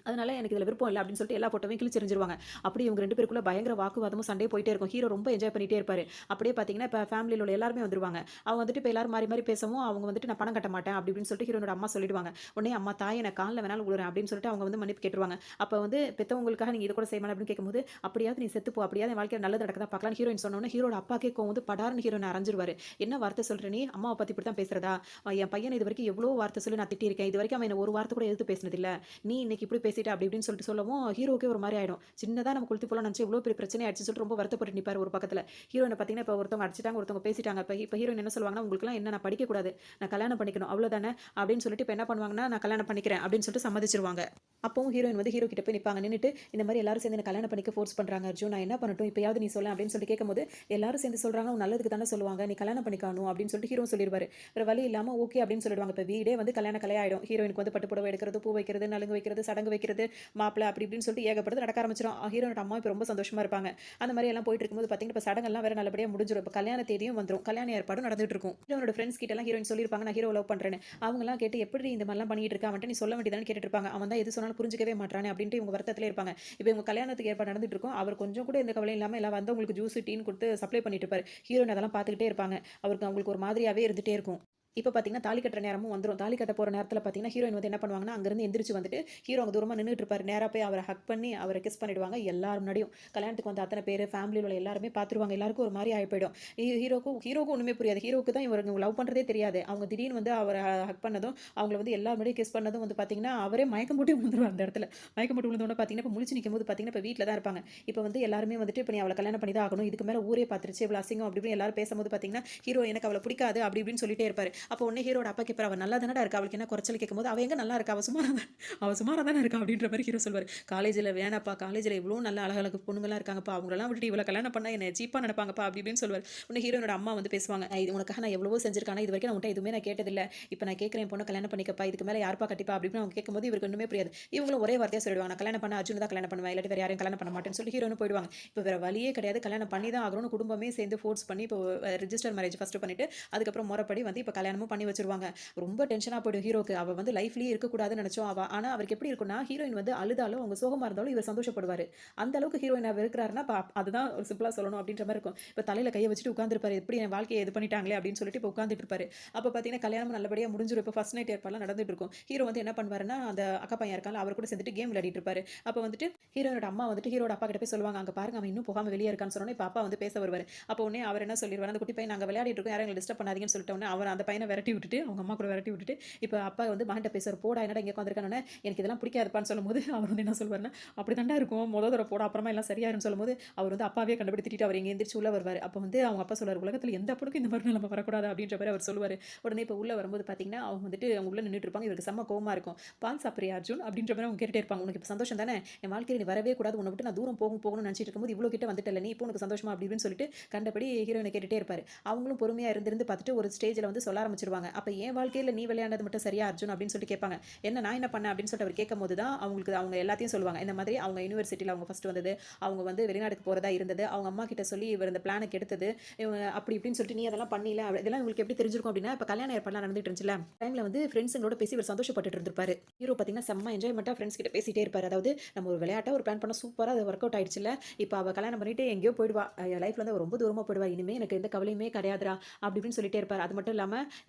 அதனால எனக்கு இதுல விருப்பம் இல்ல அப்படின்னு சொல்லிட்டு எல்லா ஃபோட்டோவையும் கிழிச்செறிஞ்சிருவாங்க. அப்படி இவங்க 2 பேருக்குள்ள பயங்கர வாக்குவாதமும் சண்டையும் போயிட்டே இருக்கும். ஹீரோ ரொம்ப என்ஜாய் பண்ணிட்டே இருப்பாரு. அப்படியே பார்த்தீங்கன்னா, இப்ப ஃபேமிலில உள்ள எல்லாருமே வந்துருவாங்க. அவங்க வந்துட்டு இப்ப எல்லாரும் மாறி மாறி பேசவும், அவங்க வந்துட்டு நான் பணம் கட்ட மாட்டேன் அப்படி இப்படின்னு சொல்லிட்டு ஹீரோனோட அம்மா சொல்லிடுவாங்க. உடனே அம்மா தாயே நான் கால்ல வேணாலும் விழுறேன் அப்படின்னு சொல்லிட்டு அவங்க வந்து மன்னிப்பு கேட்டுருவாங்க. அப்ப வந்து பெத்தவங்களுக்காக நீங்க இத கூட செய்ய மாட்டேன் அப்படின்னு கேட்கும்போது, அப்படியாவது நீ செத்து போ. அப்படியாவது என் வாழ்க்கையில நல்லது நடக்குதா பார்க்கலாம்னு ஹீரோயின் சொன்ன உடனே ஹீரோட அப்பாக்கே கோவம் வந்து படார்ன்னு ஹீரோயின அரைஞ்சிருவாரு. என்ன வார்த்தை சொல்ற நீ? அம்மாவ பத்தி இப்படி தான் பேசுறதா? என் பையன இதுவரைக்கும் எவ்வளோ வார்த்தை சொல்லி நான் திட்டியிருக்கேன். இதுவரைக்கும் அவன் என்ன ஒரு வார்த்தை கூட எதிர்த்து பேசினதில்ல. நீ இன்னைக்கு இப்படி பேசிட்ட அப்படி இப்படின்னு சொல்லிட்டு சொல்லவும், ஹீரோவுக்கே ஒரு மாரி ஆயிடும். சின்னதா நம்ம கொளுத்தி போலாம் நெனச்சு இவ்ளோ பெரிய பிரச்சனை ஆயிடுச்சுன்னு சொல்லிட்டு ரொம்ப வருத்தப்பட்டு நிப்பாரு ஒரு பக்கத்துல. ஹீரோயின பார்த்தீங்கன்னா, இப்ப ஒருத்தவங்க அடிச்சுட்டாங்க, ஒருத்தவங்க பேசிட்டாங்க. இப்ப ஹீரோயின் என்ன சொல்லுவாங்கன்னா, "உங்களுக்கெல்லாம் என்ன நான் படிக்கக்கூடாது. நான் கல்யாணம் பண்ணிக்கணும். அவ்வளோதானே?" அப்படின்னு சொல்லிட்டு இப்ப என்ன பண்ணுவாங்கன்னா, "நான் கல்யாணம் பண்ணிக்கிறேன்" அப்படின்னு சொல்லிட்டு சம்மதிச்சுருவாங்க. அப்பவும் ஹீரோயின் வந்து ஹீரோ கிட்ட போய் நிப்பாங்க. நின்னுட்டு, "இந்த மாரி எல்லாரும் சேர்ந்து என்ன கல்யாணம் பண்ணிக்க ஃபோர்ஸ் பண்றாங்க அர்ஜுன். நான் என்ன பண்ணட்டும்? இப்பயாவது நீ சொல்லேன்" அப்படின்னு சொல்லிட்டு கேட்கும்போது, "எல்லாரும் சேர்ந்து சொல்றாங்க. உன் நல்லதுக்கு தானே சொல்லுவாங்க. நீ கல்யாணம் பண்ணிக்க அனு" அப்படின்னு சொல்லிட்டு ஹீரோவும் சொல்லிருவாரு. வேற வழி இல்லாம ஓகே அப்படின்னு சொல்லிடுவாங்க. இப்ப வீடே வந்து கல்யாண கலையாயிடும். ஹீரோயினுக்கு வந்து பட்டு புடவை எடுக்கிறது, பூ வைக்கிறது, நலுங்கு வைக்கிறது, சடங்கு வைக்கிறது, மாப்பிள அப்படி இப்படின்னு சொல்லிட்டு ஏகப்பட்டது நடக்க ஆரம்பிச்சிரும். ஹீரோனோட அம்மா இப்ப ரொம்ப சந்தோஷமா இருப்பாங்க. அந்த மாரி எல்லாம் போயிட்டு இருக்கும்போது பார்த்தீங்கன்னா, இப்ப சடங்கெல்லாம் வேற நல்லபடியா முடிஞ்சிரும். இப்ப கல்யாண தேதியும் வந்துரும். கல்யாண ஏற்பாடும் நடந்துட்டு இருக்கும். ஹீரோனோட ஃப்ரெண்ட்ஸ் கிட்டலாம் ஹீரோயின் சொல்லியிருப்பாங்க, "நான் ஹீரோவ லவ் பண்றேன்னு." அவங்கலாம் கேட்டு, "எப்புட்ரி இந்த மாரிலாம் பண்ணிட்டு இருக்க? அவன்ட்ட நீ சொல்ல வேண்டியதுதானே?" கேட்டுட்டு இருப்பாங்க. அவன் தான் எது சொன்னாலும் புரிஞ்சுக்கவே மாட்றானே அப்படின்ட்டு இவங்க வருத்தத்திலே இருப்பாங்க. இப்ப இவங்க கல்யாணத்துக்கு ஏற்பாடு நடந்துட்டு இருக்கும். அவர் கொஞ்சம் கூட எந்த கவலையும் இல்லாம எல்லாம் வந்தவங்களுக்கு ஜூஸ், டீன்னு குடுத்து சப்ளை பண்ணிட்டு இருப்பாரு. ஹீரோயின் அதெல்லாம் பார்த்துக்கிட்டே இருப்பாங்க. அவங்களுக்கு ஒரு மாதிரியாவே இருந்துட்டே இருக்கும். இப்ப பார்த்தீங்கன்னா, தாலி கட்டுற நேரமும் வந்துரும். தாலி கட்ட போற நேரத்தில பார்த்தீங்கன்னா, ஹீரோயின் வந்து என்ன பண்ணுவாங்கன்னா, அங்கருந்து எந்திரிச்சு வந்துட்டு, ஹீரோ அங்க தூரமா நின்னுட்டு இருப்பாரு. நேரா போய் அவர ஹக் பண்ணி, அவர கிஸ் பண்ணிடுவாங்க எல்லார் முன்னாடியும். கல்யாணத்துக்கு வந்த அத்தன பேரு, ஃபேமிலில உள்ள எல்லாருமே பார்த்துருவாங்க. எல்லாருக்கும் ஒரு மாரி ஆயி போயிடும். ஹீரோக்கும் ஒண்ணுமே புரியாது. ஹீரோவுக்கு தான் இவருங்க லவ் பண்றதே தெரியாது. அவங்க திடீர்னு வந்து அவர ஹக் பண்ணதும், அவங்கள வந்து எல்லார் முன்னாடியும் கிஸ் பண்ணதும் வந்து பார்த்தீங்கன்னா, அவரே மயக்கம் போட்டே விழுந்துருவாரு அந்த இடத்துல. மயக்கம் போட்டு விழுந்தோனே பார்த்தீங்கன்னா, இப்ப முழிச்சு நிக்கும்போது பார்த்தீங்கன்னா, இப்ப வீட்ல தான் இருப்பாங்க. இப்ப வந்து எல்லாருமே வந்துட்டு, "இப்ப நீ அவள கல்யாணம் பண்ணி தான் ஆகணும். இதுக்கு மேல ஊரே பார்த்துருச்சு. இவ்வளோ அசிங்கம்." அப்படி இப்படின்னு எல்லாரும் பேசும்போது பார்த்தீங்கன்னா, ஹீரோ எனக்கு அவள பிடிக்காது அப்படி இப்படின்னு சொல்லிட்டே இருப்பாரு. அப்போ உடனே ஹீரோட அப்பா கேட்பாரு, "அவ நல்லா தானடா இருக்கா. அவளுக்கு என்ன குறைச்சல்?" கேட்கும்போது, "அவ எங்க நல்லா இருக்கா? அவ சுமாரா தானே இருக்கா." அப்படின்ற மாரி ஹீரோ சொல்லுவாரு. "காலேஜ்ல வேணாப்பா. காலேஜ்ல இவ்ளோ நல்ல அழகழகு பொண்ணுங்கலாம் இருக்காங்கப்பா. அவங்களலாம் விட்டுட்டு இவள கல்யாணம் பண்ணா என்னைய சீப்பா நெனைப்பாங்கப்பா." அப்படி இப்படின்னு சொல்லுவாரு. உடனே ஹீரோயினோட அம்மா வந்து பேசுவாங்க, இது உனக்காக நான் எவ்வளவோ செஞ்சிருக்கேன். ஆனா இதுவரைக்கும் நான் உன்ட்ட எதுவுமே நான் கேட்டதில்ல. இப்ப நான் கேட்கிறேன் என் பொண்ண கல்யாணம் பண்ணிக்கப்பா. இதுக்கு மேல யார்ப்பா கட்டிப்பா?" அப்படி இப்படின்னு அவங்க கேட்கும்போது இவருக்கு ஒண்ணுமே புரியாது. இவங்களும் ஒரே வார்த்தையா சொல்லிடுவாங்க, "நான் கல்யாணம் பண்ணா அர்ஜுன தான் கல்யாணம் பண்ணுவேன். இல்லாட்டி வேற யாரையும் கல்யாணம் பண்ண மாட்டேன்னு" சொல்லி ஹீரோயினும் போயிடுவாங்க. இப்ப வேற வழியே கிடையாது. கல்யாணம் பண்ணி தான் ஆகணும்னு குடும்பமே சேர்ந்து ஃபோர்ஸ் பண்ணி இப்போ ரிஜிஸ்டர் மேரேஜ் ஃபர்ஸ்ட்டு பண்ணிட்டு, அதுக்கப்புறம் மொறப்படி வந்து இப்ப கல்யாணமும் பண்ணி வச்சுருவாங்க. ரொம்ப டென்ஷனா போயிடும் ஹீரோக்கு. அவ வந்து லைஃப்லயே இருக்கக்கூடாதுன்னு நெனச்சோம். ஆனா அவருக்கு எப்படி இருக்கும்னா, ஹீரோயின் வந்து அழுதாலும், அவங்க சோகமா இருந்தாலும் இவர் சந்தோஷப்படுவாரு. அந்த அளவுக்கு ஹீரோயின வெறுக்கிறாருன்னா, அதுதான் ஒரு சிம்பிளா சொல்லணும் அப்படின்ற மாரி இருக்கும். இப்ப தலையில கைய வச்சுட்டு உட்கார்ந்திருப்பாரு. எப்படி என் வாழ்க்கைய இது பண்ணிட்டாங்களே அப்படின்னு சொல்லிட்டு இப்ப உட்கார்ந்துட்டு இருப்பாரு. அப்ப பார்த்தீங்கன்னா, கல்யாணமும் நல்லபடியா முடிஞ்சிரும். இப்ப ஃபர்ஸ்ட் நைட் ஏற்பாடுலாம் நடந்துட்டு இருக்கும். ஹீரோ வந்து என்ன பண்ணுவாருன்னா, அந்த அக்கா பையன் இருக்கான்ல, அவர் கூட சேர்ந்துட்டு கேம் விளையாடிட்டு இருப்பாரு. அப்ப வந்துட்டு ஹீரோயினோட அம்மா வந்துட்டு ஹீரோட அப்பா கிட்ட போய் சொல்லுவாங்க, "அங்க பாருங்க அவன் இன்னும் போகாம வெளிய இருக்கான்னு" சொன்னோனே, இப்ப அப்பா வந்து பேச வருவாரு. அப்ப உடனே அவர் என்ன சொல்லிருவாரு, "அந்த குட்டி பையன் நாங்க விளையாடிட்டு இருக்கோம். யாரும் எங்கள டிஸ்டர்ப் பண்ணாதீங்கன்னு" சொல்லிட்ட உடனே, அவர் அந்த பையன விரட்டி விட்டுட்டு, அவங்க அம்மா கூட விரட்டி விட்டுட்டு, இப்ப அப்பா வந்து மகன்ட்ட பேசுவாரு. "போடா என்னடா இங்க உட்கார்ந்திருக்கன்னோனே, எனக்கு இதெல்லாம் பிடிக்காதுப்பான்னு" சொல்லும்போது, அவர் வந்து என்ன சொல்வாருன்னா, "அப்படி தான்டா இருக்கும். தடவ போடா அப்புறமா எல்லாம் சரியாயிரும்ன்னு" சொல்லும்போது, அவர் வந்து அப்பாவே கண்டுபிடி திட்டிட்டு அவர் இங்க எந்திரிச்சு உள்ள வருவாரு. அப்ப வந்து அவங்க அப்பா சொல்லுவாரு, "உலகத்துல எந்த பொண்ணுக்கும் இந்த மாரி நிலைமை வரக்கூடாது" அப்படின்ற மாரி அவர் சொல்லுவாரு. உடனே இப்ப உள்ள வரும்போது பார்த்தீங்கன்னா, அவங்க வந்துட்டு அவங்க உள்ள நின்னுட்டு இருப்பாங்க. இவருக்கு செம்ம கோவமா இருக்கும். "பால் சாப்பிடுறியா அர்ஜுன்?" அப்படின்ற மாரி அவங்க கேட்டுட்டே இருப்பாங்க. "உனக்கு இப்ப சந்தோஷம் தானே? என் வாழ்க்கையில நீ வரவே கூடாது. உன்ன விட்டு நான் தூரம் போகணும்னு நினைச்சிட்டு இருக்கும்போது, இவ்ளோ கிட்ட வந்துட்டல்ல நீ இப்போ உனக்கு சந்தோஷமா?" அப்படி இப்படின்னு சொல்லிட்டு கண்டபடி ஹீரோயின கேட்டுட்டே இருப்பாரு. அவங்களும் பொறுமையா இருந்து பார்த்துட்டு ஒரு ஸ்டேஜ்ல வந்து சொல்ல ஆரம்பிச்சுருவாங்க. "அப்ப என் வாழ்க்கையில நீ விளையாண்டது மட்டும் சரியா அர்ஜுன்?" அப்படின்னு சொல்லிட்டு கேட்பாங்க. "என்ன நான் என்ன பண்ணேன்?" அப்படின்னு சொல்லிட்டு அவர் கேட்கும்போது தான் அவங்களுக்கு அவங்க எல்லாத்தையும் சொல்லுவாங்க. இந்த மாதிரி அவங்க யுனிவர்சிட்டில அவங்க ஃபர்ஸ்ட் வந்தது, அவங்க வந்து வெளிநாட்டுக்கு போறதா இருந்தது, அவங்க அம்மா கிட்ட சொல்லி இவர் இந்த பிளான கெடுத்தது, இவங்க அப்படி இப்படின்னு சொல்லிட்டு, "நீ அதெல்லாம் பண்ணில." இதெல்லாம் உங்களுக்கு எப்படி தெரிஞ்சிருக்கும் அப்படின்னா, இப்ப கல்யாண ஏற்பாடுலாம் நடந்துட்டு இருந்துச்சுல்ல, டைம்ல வந்து ஃப்ரெண்ட்ஸுங்களோட பேசி இவர் சந்தோஷப்பட்டுட்டு இருந்திருப்பாரு. ஹீரோ பார்த்தீங்கன்னா, செம்ம என்ஜாய்மென்ட்டா ஃப்ரெண்ட்ஸ் கிட்ட பேசிட்டே இருப்பாரு. அதாவது நம்ம ஒரு விளையாட்டா ஒரு பிளான் பண்ணோம். சூப்பரா அது ஒர்க் அவுட் ஆயிடுச்சுல்ல. இப்ப அவ கல்யாணம் பண்ணிட்டு எங்கேயோ போயிடுவா. லைஃப்ல இருந்து அவ ரொம்ப தூரமா போயிடுவா. இனிமே எனக்கு எந்த கவலையுமே கிடையாதுடா. அப்படி இப்படின்னு சொல்லிட்டே இருப்பாரு. அது மட்டும் இல்லாம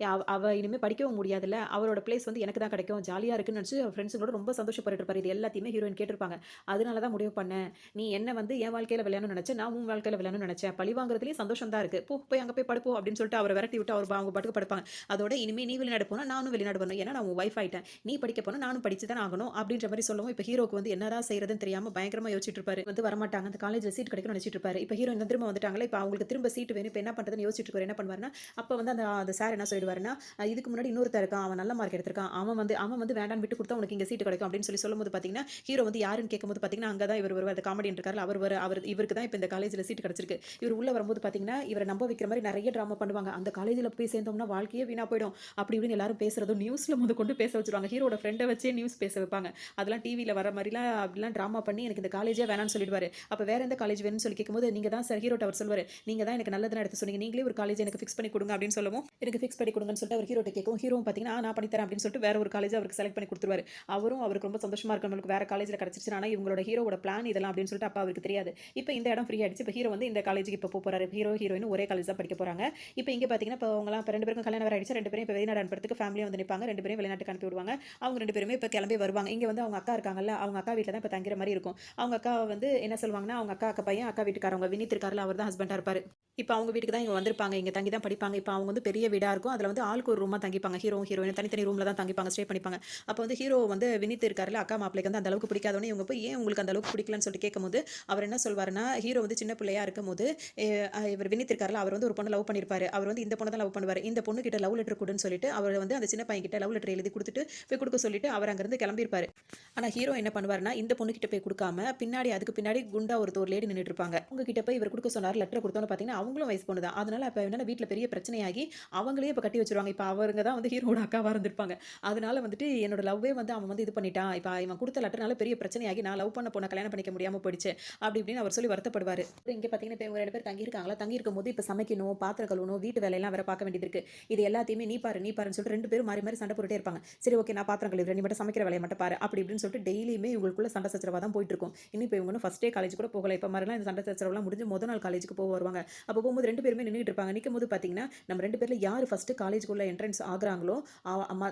அவ இனிமே படிக்கவும் முடியாதுல்ல. அவளோட பிளேஸ் வந்து எனக்கு தான் கிடைக்கும். ஜாலியா இருக்குன்னு நினைச்சு அவ ஃப்ரெண்ட்ஸுங்களோட ரொம்ப சந்தோஷப்பட்டுட்டு இருப்பாரு. இது எல்லாத்தையுமே ஹீரோயின் கேட்டிருப்பாங்க. அதனால தான் முடிவு பண்ணேன். நீ என்ன வந்து என் வாழ்க்கையில விளையாடணும்னு நினைச்ச. நான் உன் வாழ்க்கையில விளையாடணும்னு நினைச்சேன். பழி வாங்குறதுலயும் சந்தோஷம் தான் இருக்கு. போய் அங்க போய் படுப்போம் அப்படின்னு சொல்லிட்டு அவர விரட்டி விட்டு அவங்க பாட்டுக்கு படுப்பாங்க. அதோட இனிமே நீ வெளிநாடு போனா நானும் வெளிநாடு வரணும். ஏன்னா நான் உன் வைஃப் ஆயிட்டேன். நீ படிக்க போனா நானும் படிச்சு தானே ஆகணும். அப்படின்ற மாரி சொல்லவும், இப்ப ஹீரோக்கு வந்து என்னடா செய்றதுன்னு தெரியாம பயங்கரமா யோசிச்சுட்டு இருப்பாரு. வந்து வரமாட்டாங்க. அந்த காலேஜ்ல சீட் கிடைக்கும்னு நினைச்சிட்டு இருப்பாரு. இப்ப ஹீரோயின் வந்து திரும்ப வந்துட்டாங்கல்ல. இப்ப அவங்களுக்கு திரும்ப சீட் வேணும். இப்ப என்ன பண்றதுன்னு யோசிச்சுட்டு இருக்காரு. என்ன பண்ணுவாருன்னா, அப்ப வந்து அந்த அந்த சார் என்ன சொல்லிடுவாருன்னா, இதுக்கு முன்னாடி இன்னொருத்தன் இருக்கான். அவன் நல்ல மார்க் எடுத்திருக்கான். அவன் வந்து வேண்டான்னு விட்டு குடுத்தா உனக்கு இங்க சீட் கிடைக்கும் அப்படின்னு சொல்லும்போது பாத்தீங்கன்னா, ஹீரோ வந்து யாருன்னு கேட்கும்போது பாத்தீங்கன்னா, அங்க தான் இவர் வருவாரு. அந்த காமெடியன் இருக்கார்ல. இவருக்கு தான் இப்ப இந்த காலேஜ்ல சீட் கிடைச்சிருக்கு. இவர் உள்ள வரும்போது பாத்தீங்கன்னா, இவர நம்ப வைக்கிற மாரி நெறைய டிராமா பண்ணுவாங்க. அந்த காலேஜ்ல போய் சேர்ந்தோம்னா வாழ்க்கையே வீணா போயிடும். அப்படி இப்படின்னு எல்லாரும் பேசுறதும் நியூஸ்ல முதற்கொண்டு பேச வச்சுருவாங்க. ஹீரோட ஃப்ரெண்ட வச்சே நியூஸ் பேச வைப்பாங்க. அதெல்லாம் டிவில வர மாரிலாம் அப்படிலாம் டிராமா பண்ணி எனக்கு இந்த காலேஜே வேணான்னு சொல்லிடுவாரு. அப்ப வேற எந்த காலேஜ் வேணும்னு சொல்லி கேட்கும்போது, நீங்க தான் சார் ஹீரோட்ட அவர் சொல்லுவாரு. நீங்க தான் எனக்கு நல்லதுன்னு எடுத்து சொன்னீங்க. நீங்களே ஒரு காலேஜ் எனக்கு ஃபிக்ஸ் பண்ணி குடுங்க அப்படின்னு சொல்லவும், எனக்கு ஃபிக்ஸ் பண்ணி குடுங்கன்னு சொல்லிட்டு அவர் ஹீரோட்ட கேட்கவும், ஹீரோவும் பார்த்தீங்கன்னா, நான் பண்ணி தரேன் அப்படின்னு சொல்லிட்டு வேற ஒரு காலேஜ் அவருக்கு செலக்ட் பண்ணி குடுத்துருவாரு. அவருக்கு ரொம்ப சந்தோஷமா இருக்கும். நம்மளுக்கு வேற காலேஜ்ல கிடைச்சிருச்சு. ஆனா இவங்களோட ஹீரோவோட பிளான் இதெல்லாம் அப்படின்னு சொல்லிட்டு அப்ப அவருக்கு தெரியாது. இப்ப இந்த இடம் ஃப்ரீ ஆயிடுச்சு. இப்ப ஹீரோ வந்து இந்த காலேஜ்க்கு இப்ப போறாரு. ஹீரோயின் ஒரே காலேஜ் தான் படிக்க போறாங்க. இப்ப இங்க பார்த்தீங்கன்னா, இப்ப அவங்கலாம் இப்ப 2 பேருக்கும் கல்யாணம் வேற ஆயிடுச்சு. 2 பேரும் இப்ப வெளிநாடு அனுப்புறதுக்கு ஃபேமிலியா வந்து நிப்பாங்க. 2 பேரையும் வெளிநாட்டுக்கு அனுப்பி விடுவாங்க. அவங்க 2 பேருமே இப்ப கிளம்பி வருவாங்க. இங்க வந்து அவங்க அக்கா இருக்காங்கல்ல, அவங்க அக்கா வீட்ல தான் இப்ப தங்கிற மாரி இருக்கும். அவங்க அக்கா வந்து என்ன சொல்லுவாங்கன்னா, அவங்க அக்கா பையன், அக்கா வீட்டுக்காரவங்க வினீத் இருக்கார்ல, அவர் தான் ஹஸ்பண்டா இருப்பாரு. இப்ப அவங்க வீட்டுக்கு தான் இவங்க வந்திருப்பாங்க. இங்க தங்கி தான் படிப்பாங்க. இப்ப அவங்க வந்து பெரிய வீடா இருக்கும். அதுல வந்து ஆளுக்கு ஒரு ரூமா தங்கிப்பாங்க. ஹீரோயின் தனித்தனி ரூம்ல தான் தங்கிப்பாங்க. ஸ்டே பண்ணிப்பாங்க. அப்ப வந்து ஹீரோ வந்து வினீத் இருக்கார்ல, அக்கா மாப்பிள்ளைக்கு வந்து அந்த அளவுக்கு பிடிக்காதோனே இவங்க போய் ஏன் உங்களுக்கு அந்த அளவுக்கு பிடிக்கலன்னு சொல்லிட்டு கேட்கும்போது, அவர் என்ன சொல்வாருன்னா, ஹீரோ வந்து சின்ன பிள்ளையா இருக்கும்போது, எ இவர் வினீத் இருக்கார்ல, அவர் வந்து ஒரு பொண்ண லவ் பண்ணியிருப்பாரு. அவர் வந்து இந்த பொண்ண தான் லவ் பண்ணுவாரு. இந்த பொண்ணு கிட்ட லவ் லெட்டர் குடுன்னு சொல்லிட்டு, அவர் வந்து அந்த சின்ன பையன் கிட்ட லவ் லெட்டர் எழுதி குடுத்துட்டு, போய் குடுக்க சொல்லிட்டு, அவர் அங்கிருந்து கிளம்பியிருப்பாரு. ஆனா ஹீரோ என்ன பண்ணுவாருன்னா, இந்த பொண்ணுகிட்ட போய் குடுக்காம, அதுக்கு பின்னாடி குண்டா ஒரு லேடி நின்னுட்டு இருப்பாங்க. அவங்க கிட்ட போய் இவர் குடுக்க சொன்னாரு. லெட்டர் குடுத்தோனே பார்த்தீங்கன்னா, அவங்களும் வயசு பொண்ணு தான். அதனால அப்ப என்னன்னா வீட்ல பெரிய பிரச்சனையாகி, அவங்களே இப்ப கட்டி வச்சுருவாங்க. இப்ப அவருங்க தான் வந்து ஹீரோவோட அக்காவா இருந்திருப்பாங்க. அதனால வந்துட்டு என்னோட லவ்வே வந்து அவன் வந்து இது பண்ணிட்டான். இப்ப இவன் குடுத்த லெட்டர்னால பெரிய பிரச்சனையாகி, நான் லவ் பண்ண பொண்ண கல்யாணம் பண்ணிக்க முடியாம போயிடுச்சு. அப்படி இப்படின்னு அவர் சொல்லி வருத்தப்படுவாரு. இங்க பார்த்தீங்கன்னா, இப்ப இவங்க 2 பேர் தங்கியிருக்காங்களா, தங்கியிருக்கும்போது இப்ப சமைக்கணும், பாத்திரம் கழுவணும், வீட்டு வேலையெல்லாம் வேற பார்க்க வேண்டியது இருக்கு. இது எல்லாத்தையுமே நீ பாருன்னு சொல்லிட்டு 2 பேரும் மாறி மாறி சண்டை போட்டுட்டே இருப்பாங்க. சரி ஓகே நான் பாத்திரம் கழுவுறேன். நீ மட்டும் சமைக்கிற வேலைய மட்டும் பாரு. அப்படி இப்படின்னு சொல்லிட்டு டெய்லியுமே இவங்களுக்குள்ள சண்டை சச்சரவா தான் போயிட்டு இருக்கும். இன்னும் இப்ப இவங்க இன்னும் ஃபர்ஸ்ட் டே காலேஜ் கூட போகல. இப்ப மறுநாள் இந்த சண்டை சச்சரவுலாம் முடிஞ்சு நாள் காலேஜுக்கு வருவாங்க. அப்ப போகும்போது 2 பேருமே நின்னுட்டு இருப்பாங்க. நிக்கும்போது பார்த்தீங்கன்னா, நம்ம 2 பேர்ல யாரு ஃபர்ஸ்ட் ஃபஸ்ட்டு காலேஜுக்குள்ள என்ட்ரன்ஸ் ஆகுறாங்களோ அம்மா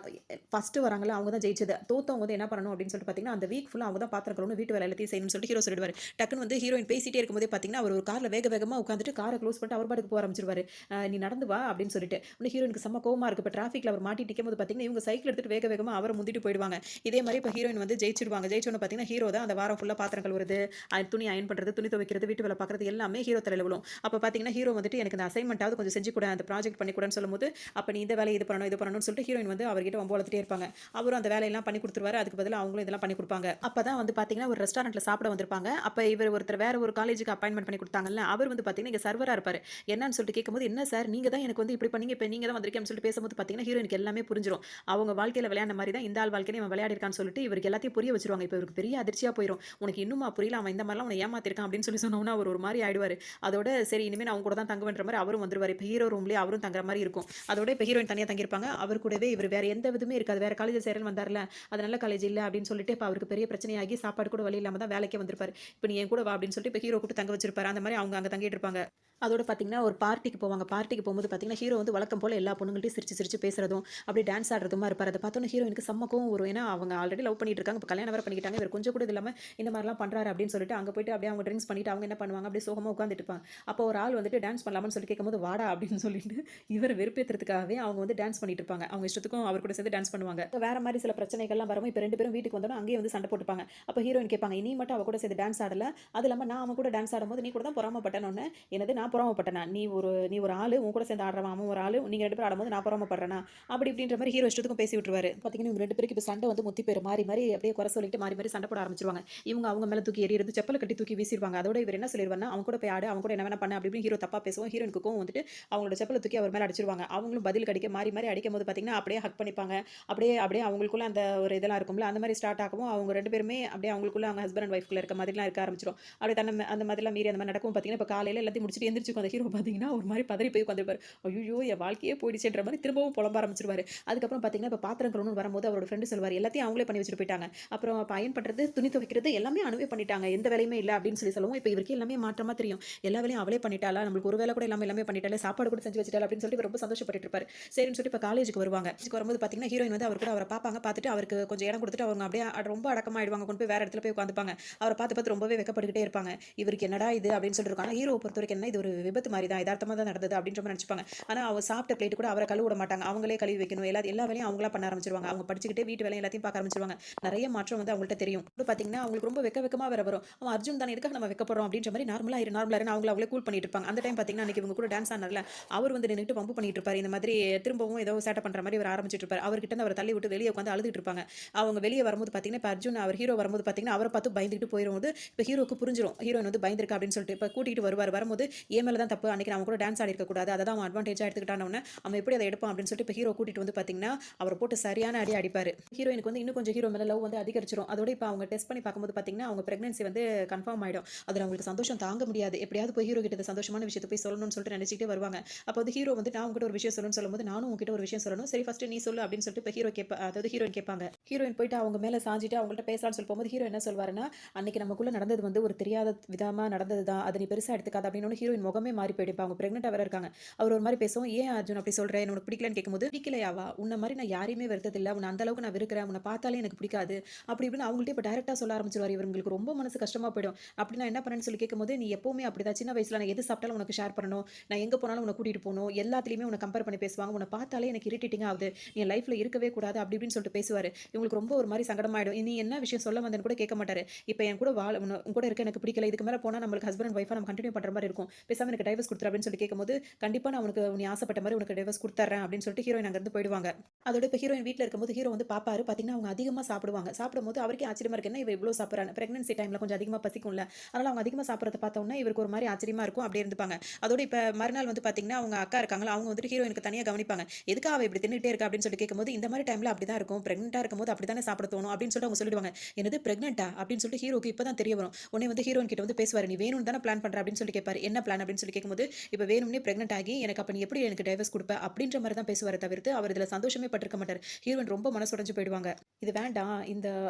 ஃபஸ்ட்டு வராங்களோ அவங்க தான் ஜெயிச்சது. தோத்தவங்க வந்து என்ன பண்ணணும் அப்படின்னு சொல்லிட்டு பார்த்தீங்கன்னா, அந்த வீக் ஃபுல்லா அவங்க தான் பாத்திரம் கழுவணும், வீட்டு வேலை எல்லாத்தையும் செய்யணும்னு சொல்லிட்டு ஹீரோ சொல்லிடுவாரு. டக்குன்னு வந்து ஹீரோயின் பேசிட்டே இருக்கும்போதே பார்த்தீங்கன்னா, அவர் ஒரு கார்ல வேக வேகமா உட்காந்துட்டு கார க்ளோஸ் பண்ணிட்டு அவர் பாட்டுக்கு போக ஆரம்பிச்சுருவாரு. நீ நடந்து வா அப்படின்னு சொல்லிட்டு. உடனே ஹீரோயினுக்கு செம்ம கோவமா இருக்கு. இப்ப டிராஃபிக்ல அவர் மாட்டிட்டு நிக்கும்போது பார்த்தீங்கன்னா, இவங்க சைக்கிள் எடுத்துட்டு வேக வேகமா அவர முந்திட்டு போயிடுவாங்க. இதே மாரி இப்ப ஹீரோயின் வந்து ஜெயிச்சுடுவாங்க. ஜெயிச்சோனே பார்த்தீங்கன்னா, ஹீரோ தான் அந்த வாரம் ஃபுல்லா பாத்திரம் கழுவுறது, துணி அயர்ன் பண்றது, துணி துவைக்கிறது, வீட்டு வேலை பார்க்குறது எல்லாமே ஹீரோ தலையில விழும். அப்ப பார்த்தீங்கன்னா, ஹீரோ வந்துட்டு எனக்கு இந்த அசைன்மென்ட்டாவது கொஞ்சம் செஞ்சு குடேன், அந்த ப்ராஜெக்ட் பண்ணி குடேன்னு சொல்லும்போது, அப்ப நீ இந்த வேலைய இது பண்ணணும், இது பண்ணணும்னு சொல்லிட்டு ஹீரோயின் வந்து அவர்கிட்ட வம்பு வளர்த்துட்டே இருப்பாங்க. அவரும் அந்த வேலையெல்லாம் பண்ணி குடுத்துருவாரு. அதுக்கு பதிலா அவங்களும் இதெல்லாம் பண்ணி குடுப்பாங்க. அப்பதான் வந்து பார்த்தீங்கன்னா, ஒரு ரெஸ்டாரண்ட்ல சாப்பிட வந்திருப்பாங்க. அப்ப இவர் ஒருத்தர் வேற ஒரு காலேஜுக்கு அப்பாயின்ட்மென்ட் பண்ணி குடுத்தாங்கல்ல, அவர் வந்து பார்த்தீங்கன்னா, இங்க சர்வரா இருப்பாரு. என்னன்னு சொல்லிட்டு கேட்கும்போது, "என்ன சார் நீங்க தான் எனக்கு வந்து இப்படி பண்ணீங்க, இப்ப நீங்க தான் வந்திருக்கீங்கன்னு" சொல்லிட்டு பேசும்போது பார்த்தீங்கன்னா, ஹீரோயினுக்கு எல்லாமே புரிஞ்சிரும். அவங்க வாழ்க்கையில விளையாண்ட மாரி தான் இந்த ஆள் வாழ்க்கையிலயும் இவன் விளையாடிருக்கான்னு சொல்லிட்டு இவருக்கு எல்லாத்தையும் புரிய வச்சுருவாங்க. இப்ப இவருக்கு பெரிய அதிர்ச்சியா போயிரும். "உனக்கு இன்னுமா புரியல? அவன் இந்த மாரிலாம் உன்ன ஏமாத்திருக்கான்" அப்படின்னு சொல்லி சொன்னோனே அவர் ஒரு மாரி ஆயிடுவாரு. அதோட சரி இனிமே நான் அவங்க கூட தான் தங்குவேன்ற மாரி அவரும் வந்துருவாரு. இப்ப ஹீரோ ரூம்லயே அவரும் தங்குற மாரி இருக்கும். அதோட இப்ப ஹீரோயின் தனியா தங்கியிருப்பாங்க. அவர் கூடவே இவரு வேற எந்த இதுவுமே இருக்காது. வேற காலேஜ்ல சேரன்னு வந்தார்ல, அது நல்ல காலேஜ் இல்ல அப்படின்னு சொல்லிட்டு இப்ப அவருக்கு பெரிய பிரச்சனையாகி சாப்பாடு கூட வழி இல்லாம தான் வேலைக்கே வந்திருப்பாரு. இப்ப நீ என் கூட வா அப்படின்னு சொல்லிட்டு இப்ப ஹீரோ கூப்பிட்டு தங்க வச்சிருப்பாரு. அந்த மாரி அவங்க அங்க தங்கிட்டு இருப்பாங்க. அதோட பார்த்தீங்கன்னா, ஒரு பார்ட்டிக்கு போவாங்க. பார்ட்டிக்கு போம்போது பார்த்தீங்கன்னா, ஹீரோ வந்து வழக்கம் போல எல்லா பொண்ணுங்கள்ட்டயும் சிரிச்சு சிரிச்சு பேசுறதும், அப்படியே டான்ஸ் ஆடுறதுமா இருப்பாரு. அத பார்த்தோனே ஹீரோயினுக்கு செம்ம கோவம் வரும். ஏன்னா, அவங்க ஆல்ரெடி லவ் பண்ணிட்டு இருக்காங்க. இப்ப கல்யாணம் வேற பண்ணிக்கிட்டாங்க. இவர் கொஞ்சம் கூட இது இல்லாம இந்த மாரிலாம் பண்றாரு அப்படின்னு சொல்லிட்டு, அங்க போயிட்டு அப்படியே அவங்க ட்ரிங்க்ஸ் பண்ணிட்டு அவங்க என்ன பண்ணுவாங்க, அப்படியே சோகமா உட்கார்ந்துட்டு இருப்பாங்க. அப்போ ஒரு ஆள் வந்துட்டு டான்ஸ் பண்ணலாமான்னு சொல்லி கேட்கும்போது, வாடா அப்படின்னு சொல்லிட்டு இவர வெறுப்பேத்துறதுக்காகவே அவங்க வந்து டான்ஸ் பண்ணிட்டு இருப்பாங்க. அவங்க இஷ்டத்துக்கும் அவர் கூட சேர்ந்து டான்ஸ் பண்ணுவாங்க. இப்ப வேற மாரி சில பிரச்சனைகள்லாம் வரவும், இப்ப 2 பேரும் வீட்டுக்கு வந்தோனே அங்கேயே வந்து சண்டை போட்டுப்பாங்க. அப்ப ஹீரோயின் கேட்பாங்க, "நீ மட்டும் அவ கூட சேர்ந்து டான்ஸ் ஆடல. அது இல்லாம நான் அவன் கூட டான்ஸ் ஆடும்போது நீ கூட தான் பொறாமப்பட்டேன்னோனே, என்னது நான் பொறாமப்பட்டேனா? நீ ஒரு ஆளு, உன் கூட சேர்ந்து ஆடுறவன் அவன் ஒரு ஆளு. நீங்க 2 பேரும் ஆடும்போது நான் பொறாமப்படுறேனா? அப்படி இப்படின்ற மாரி ஹீரோ இஷ்டத்துக்கும் பேசி விட்டுருவாரு. பார்த்தீங்கன்னா, இவங்க 2 பேருக்கு இப்ப சண்டை வந்து முத்தி போயிரும். மாறி மாறி அப்படியே குறை சொல்லிட்டு மாறி மாறி சண்டை போட ஆரம்பிச்சுருவாங்க. இவங்க அவங்க மேல தூக்கி எறியறது, செப்பல கட்டி தூக்கி வீசிருவாங்க. அதோட இவர் என்ன சொல்லிருவாருன்னா, "அவன் கூட போய் ஆடு, அவன் கூட என்ன வேணா பண்ணு" அப்படி இப்படின்னு ஹீரோ தப்பா பேசவும், ஹீரோயினுக்கு கோவம் வந்துட்டு அவங்களோட செப்பல தூக்கி அவர் மேல அடிச்சுருவாங்க. அவங்களும் பதில் கடிக்க மாறி மாறி அடிக்கும்போது பார்த்தீங்கன்னா, அப்படியே ஹக் பண்ணிப்பாங்க. அப்படியே அப்படியே அவங்களுக்குள்ள அந்த ஒரு இதெல்லாம் இருக்கும்ல, அந்த மாரி ஸ்டார்ட் ஆகவும் அவங்க 2 பேருமே அப்படியே அவங்களுக்குள்ள அவங்க ஹஸ்பண்ட் அண்ட் ஒய்ஃப்குள்ள இருக்க மாதிரிலாம் இருக்க ஆரம்பிச்சுரும். அப்படியே அந்த மாதிரிலாம் மீறி அந்த மாரி நடக்கவும் பார்த்தீங்கன்னா, இப்ப காலையில எல்லாத்தையும் முடிச்சுட்டு எந்திரிச்சு அந்த ஹீரோ பார்த்தீங்கன்னா, ஒரு மாரி பதறி போய் உட்காந்துருப்பாரு. ஐய்யயோ! என் வாழ்க்கையே போயிடுச்சேன்ற மாரி திரும்பவும் புலம்ப ஆரம்பிச்சுருவாரு. அதுக்கப்புறம் பார்த்தீங்கன்னா, இப்ப பாத்திரம் கழுவணும்னு வரும்போது அவரோட ஃப்ரெண்ட் சொல்லுவாரு, எல்லாத்தையும் அவங்களே பண்ணி வச்சுட்டு போயிட்டாங்க. அப்புறம் அப்ப அயர்ன் பண்றது, துணி துவைக்கிறது எல்லாமே அணுவே பண்ணிட்டாங்க. எந்த வேலையுமே இல்ல அப்படின்னு சொல்லவும், இப்ப இவருக்கு எல்லாமே மாற்றமா தெரியும். எல்லா வேலையும் அவளே பண்ணிட்டாளா? நம்மளுக்கு ஒரு வேலை கூட இல்லாம எல்லாமே பண்ணிட்டாளே! சாப்பாடு கூட செஞ்சு வச்சுட்டாளா? அப்படின்னு சொல்லிட்டு இவர் ரொம்ப சந்தோஷப்பட்டுட்டு இருப்பாரு. சரின்னு சொல்லிட்டு இப்ப காலேஜுக்கு வருவாங்க. காலேஜுக்கு வரும்போது பார்த்தீங்கன்னா, ஹீரோயின் வந்து அவர் கூட அவர பார்ப்பாங்க. பார்த்துட்டு அவருக்கு கொஞ்சம் இடம் குடுத்துட்டு அவங்க அப்படியே ரொம்ப அடக்கமாயிடுவாங்க. கொண்டு போய் வேற இடத்துல போய் உட்காந்துப்பாங்க. அவர பார்த்து பார்த்து ரொம்பவே வெட்கப்பட்டுக்கிட்டே இருப்பாங்க. இவருக்கு என்னடா இது அப்படின்னு சொல்லிட்டு இருக்கும். ஆனா ஹீரோவ பொறுத்தவரைக்கும் என்ன இது ஒரு விபத்து மாரி தான். எதார்த்தமா தான் நடந்தது அப்படின்ற மாரி நெனச்சுப்பாங்க. ஆனா, அவ சாப்பிட்ட பிளேட் கூட அவர கழுவ விட மாட்டாங்க. அவங்களே கழுவி வைக்கணும். எல்லா வேலையும் அவங்களா பண்ண ஆரம்பிச்சுருவாங்க. அவங்க படிச்சுக்கிட்டே வீட்டு வேலை எல்லாத்தையும் பார்க்க ஆரம்பிச்சுருவாங்க. நெறைய மாற்றம் வந்து அவங்கள்ட்ட தெரியும். இப்ப பார்த்தீங்கன்னா, அவங்களுக்கு ரொம்ப வெக்கமா வேற வரும். அவன் அர்ஜுன் தானே எதுக்காக நம்ம வெட்கப்படுறோம் அப்படின்ற மாரி நார்மலா இருன்னு அவங்கள அவங்களே கூல் பண்ணிட்டு இருப்பாங்க. அந்த டைம் பார்த்தீங்கன்னா, அன்னைக்கு இவங்க கூட டான்ஸ் ஆடுனார்ல, அவர் வந்து நின்னுட்டு வம்பு பண்ணிட்டு இருப்பாரு. இந்த மாதிரி திரும்பவும் ஏதோ சேட்ட பண்ற மாரி இவரு ஆரம்பிச்சுட்டு இருப்பாரு. அவர்கிட்ட இருந்து அவர தள்ளி விட்டு வெளிய உட்கார்ந்து அழுதுட்டு இருப்பாங்க. அவங்க வெளிய வரும்போது பார்த்தீங்கன்னா, இப்ப அர்ஜுன் அவர் ஹீரோ வரும்போது பார்த்தீங்கன்னா, அவர பார்த்து பயந்துகிட்டு போயிரும்போது, இப்ப ஹீரோக்கு புரிஞ்சிரும். ஹீரோயின் வந்து பயந்திருக்கா அப்படின்னு சொல்லிட்டு, இப்ப கூட்டிட்டு வருவாரு. வரும்போது என் மேல தான் தப்பு. அன்னைக்கு நான் அவன் கூட டான்ஸ் ஆடியிருக்க கூடாது. அத தான் அவன் அட்வான்டேஜா எடுத்துக்கிட்டான்னோனே, அவன் எப்படி அத எடுப்பான் அப்படின்னு சொல்லிட்டு இப்ப ஹீரோ கூட்டிட்டு வந்து பார்த்தீங்கன்னா, அவர போட்டு சரியான அடி அடிப்பாரு. ஹீரோயினுக்கு வந்து இன்னும் கொஞ்சம் ஹீரோ மேல லவ் வந்து அதிகரிச்சுரும். அதோட இப்ப அவங்க டெஸ்ட் பண்ணி பார்க்கும்போது பார்த்தீங்கன்னா, அவங்க பிரெக்னன்சி வந்து கன்ஃபார்ம் ஆயிடும். அதுல அவங்களுக்கு சந்தோஷம் தாங்க முடியாது. எப்படியாவது போய் ஹீரோ கிட்ட இந்த சந்தோஷமான விஷயத்த போய் சொல்லணும்னு சொல்லிட்டு நினைச்சுட்டே வருவாங்க. அப்ப வந்து ஹீரோ வந்து நான் உன்கிட்ட ஒரு விஷயம் சொல்லணும்னு சொல்லும்போது, நானும் உன்கிட்ட ஒரு விஷயம் சொல்லணும். சரி ஃபர்ஸ்ட் நீ சொல்லு அப்படின்னு சொல்லிட்டு இப்ப அதாவது ஹீரோயின் கேட்பாங்க. ஹீரோயின் போயிட்டு அவங்க மேல சாஞ்சிட்டு அவங்கள்ட்ட பேசலாம்னு சொல்லி போகும்போது, ஹீரோ என்ன சொல்வாருன்னா, அன்னைக்கு நமக்குள்ள நடந்தது வந்து ஒரு தெரியாத விதமா நடந்தது தான். அத நீ பெருசா எடுத்துக்காத அப்படின்னு ஹீரோயின் முகமே மாறி போயிடும். இப்ப அவங்க பிரெக்னன்ட்டா வேற இருக்காங்க. அவர் ஒரு மாரி பேசவும், "ஏன் அர்ஜுன் அப்படி சொல்ற? என்ன உனக்கு பிடிக்கலன்னு?" கேட்கும்போது, "பிடிக்கலையாவா? உன்ன மாரி நான் யாரையுமே வெறுத்ததில்ல. உன்ன அந்த அளவுக்கு நான் வெறுக்கிறேன். உன்ன பார்த்தாலே எனக்கு பிடிக்காது." அப்படி இப்படின்னு அவங்கள்ட்டயே இப்ப டைரக்ட்டா சொல்ல ஆரம்பிச்சுருவாரு. இவங்களுக்கு ரொம்ப மனசு கஷ்டமா போயிடும். அப்படி நான் என்ன பண்ணேன்னு சொல்லி கேட்கும்போது, "நீ எப்பவுமே அப்படிதான். சின்ன வயசுல நான் எது சாப்பிட்டாலும் உனக்கு ஷேர் பண்ணணும். நான் எங்க போனாலும் உன்ன கூட்டிட்டு போணும். எல்லாத்துலயுமே உன்ன கம்பேர் பண்ணி பேசுவாங்க. உன்ன பார்த்தாலே எனக்கு இரிட்டேட்டிங்கா ஆகுது. நீ என் லைஃப்ல இருக்கவே கூடாது." அப்படி இப்படின்னு சொல்லிட்டு பேசுவாரு. இவங்களுக்கு ரொம்ப ஒரு மாரி சங்கடமாயிடும். நீ என்ன விஷயம் சொல்ல வந்தேன்னு கூட கேட்க மாட்டாரு. இப்ப என் கூட உன் கூட இருக்க எனக்கு பிடிக்கல. இதுக்கு மேல போனா நம்மளுக்கு ஹஸ்பண்ட் அண்ட் ஒய்ஃபா நம்ம கன்டின்யூ பண்ற மாரி இருக்கும். பேசாம எனக்கு டைவர்ஸ் குடுத்துரு அப்படின்னு சொல்லி கேட்கும்போது, கண்டிப்பா நான் உனக்கு நீ ஆசைப்பட்ட மாரி உனக்கு டைவர்ஸ் குடுத்துர்றேன் அப்படின்னு சொல்லிட்டு ஹீரோயின் அங்கிருந்து போயிடுவாங்க. அதோட இப்ப ஹீரோயின் வீட்ல இருக்கும்போது ஹீரோ வந்து பாப்பாரு. பார்த்தீங்கன்னா, அவங்க அதிகமா சாப்பிடுவாங்க. சாப்பிடும்போது அவருக்கே ஆச்சரியமா இருக்கு. என்ன இவ இவ்ளோ சாப்பிடுறான்னு. பிரெக்னன்சி டைம்ல கொஞ்சம் அதிகமா பசிக்கும்ல. அதனால அவங்க அதிகமா சாப்பிடுறத பார்த்த உடனே இவருக்கு ஒரு மாரி ஆச்சரியமா இருக்கும். அப்படியே இருந்துப்பாங்க. அதோட இப்ப மறுநாள் வந்து பார்த்தீங்கன்னா, அவங்க அக்கா இருக்காங்கல்ல, அவங்க வந்துட்டு ஹீரோயினுக்கு தனியா கவனிப்பாங்க. எதுக்கு அவ இப்படி தின்னுட்டே இருக்கா அப்படின்னு சொல்லிட்டு கேட்கும்போது, இந்த மாரி டைம்ல அப்படிதான் இருக்கும். பிரெக்னன்ட்டா இருக்கும்போது அப்படித்தானே சாப்பிட தோணும் அப்படின்னு சொல்லிட்டு அவங்க சொல்லிடுவாங்க. என்னது பிரெக்னன்ட்டா? அப்படின்னு சொல்லிட்டு ஹீரோக்கு இப்ப தான் தெரிய வரும். உடனே வந்து ஹீரோயின் கிட்ட வந்து பேசுவாரு. நீ வேணும்னு தானே பிளான் பண்ற அப்படின்னு சொல்லி கேட்பாரு. என்ன பிளான் அப்படின்னு சொல்லி கேட்கும்போது, இப்ப வேணும்னே பிரெக்னன்ட் ஆகி எனக்கு அப்ப நீ எப்படி எனக்கு டைவர்ஸ் குடுப்ப? அப்படின்ற மாரி தான் பேசுவாரே தவிர்த்து, அவர் இதுல சந்தோஷமே பட்டுருக்க மாட்டாரு. ஹீரோயின் ரொம்ப மனசு உடைஞ்சு போயிடுவாங்க. இது வேண்டாம்.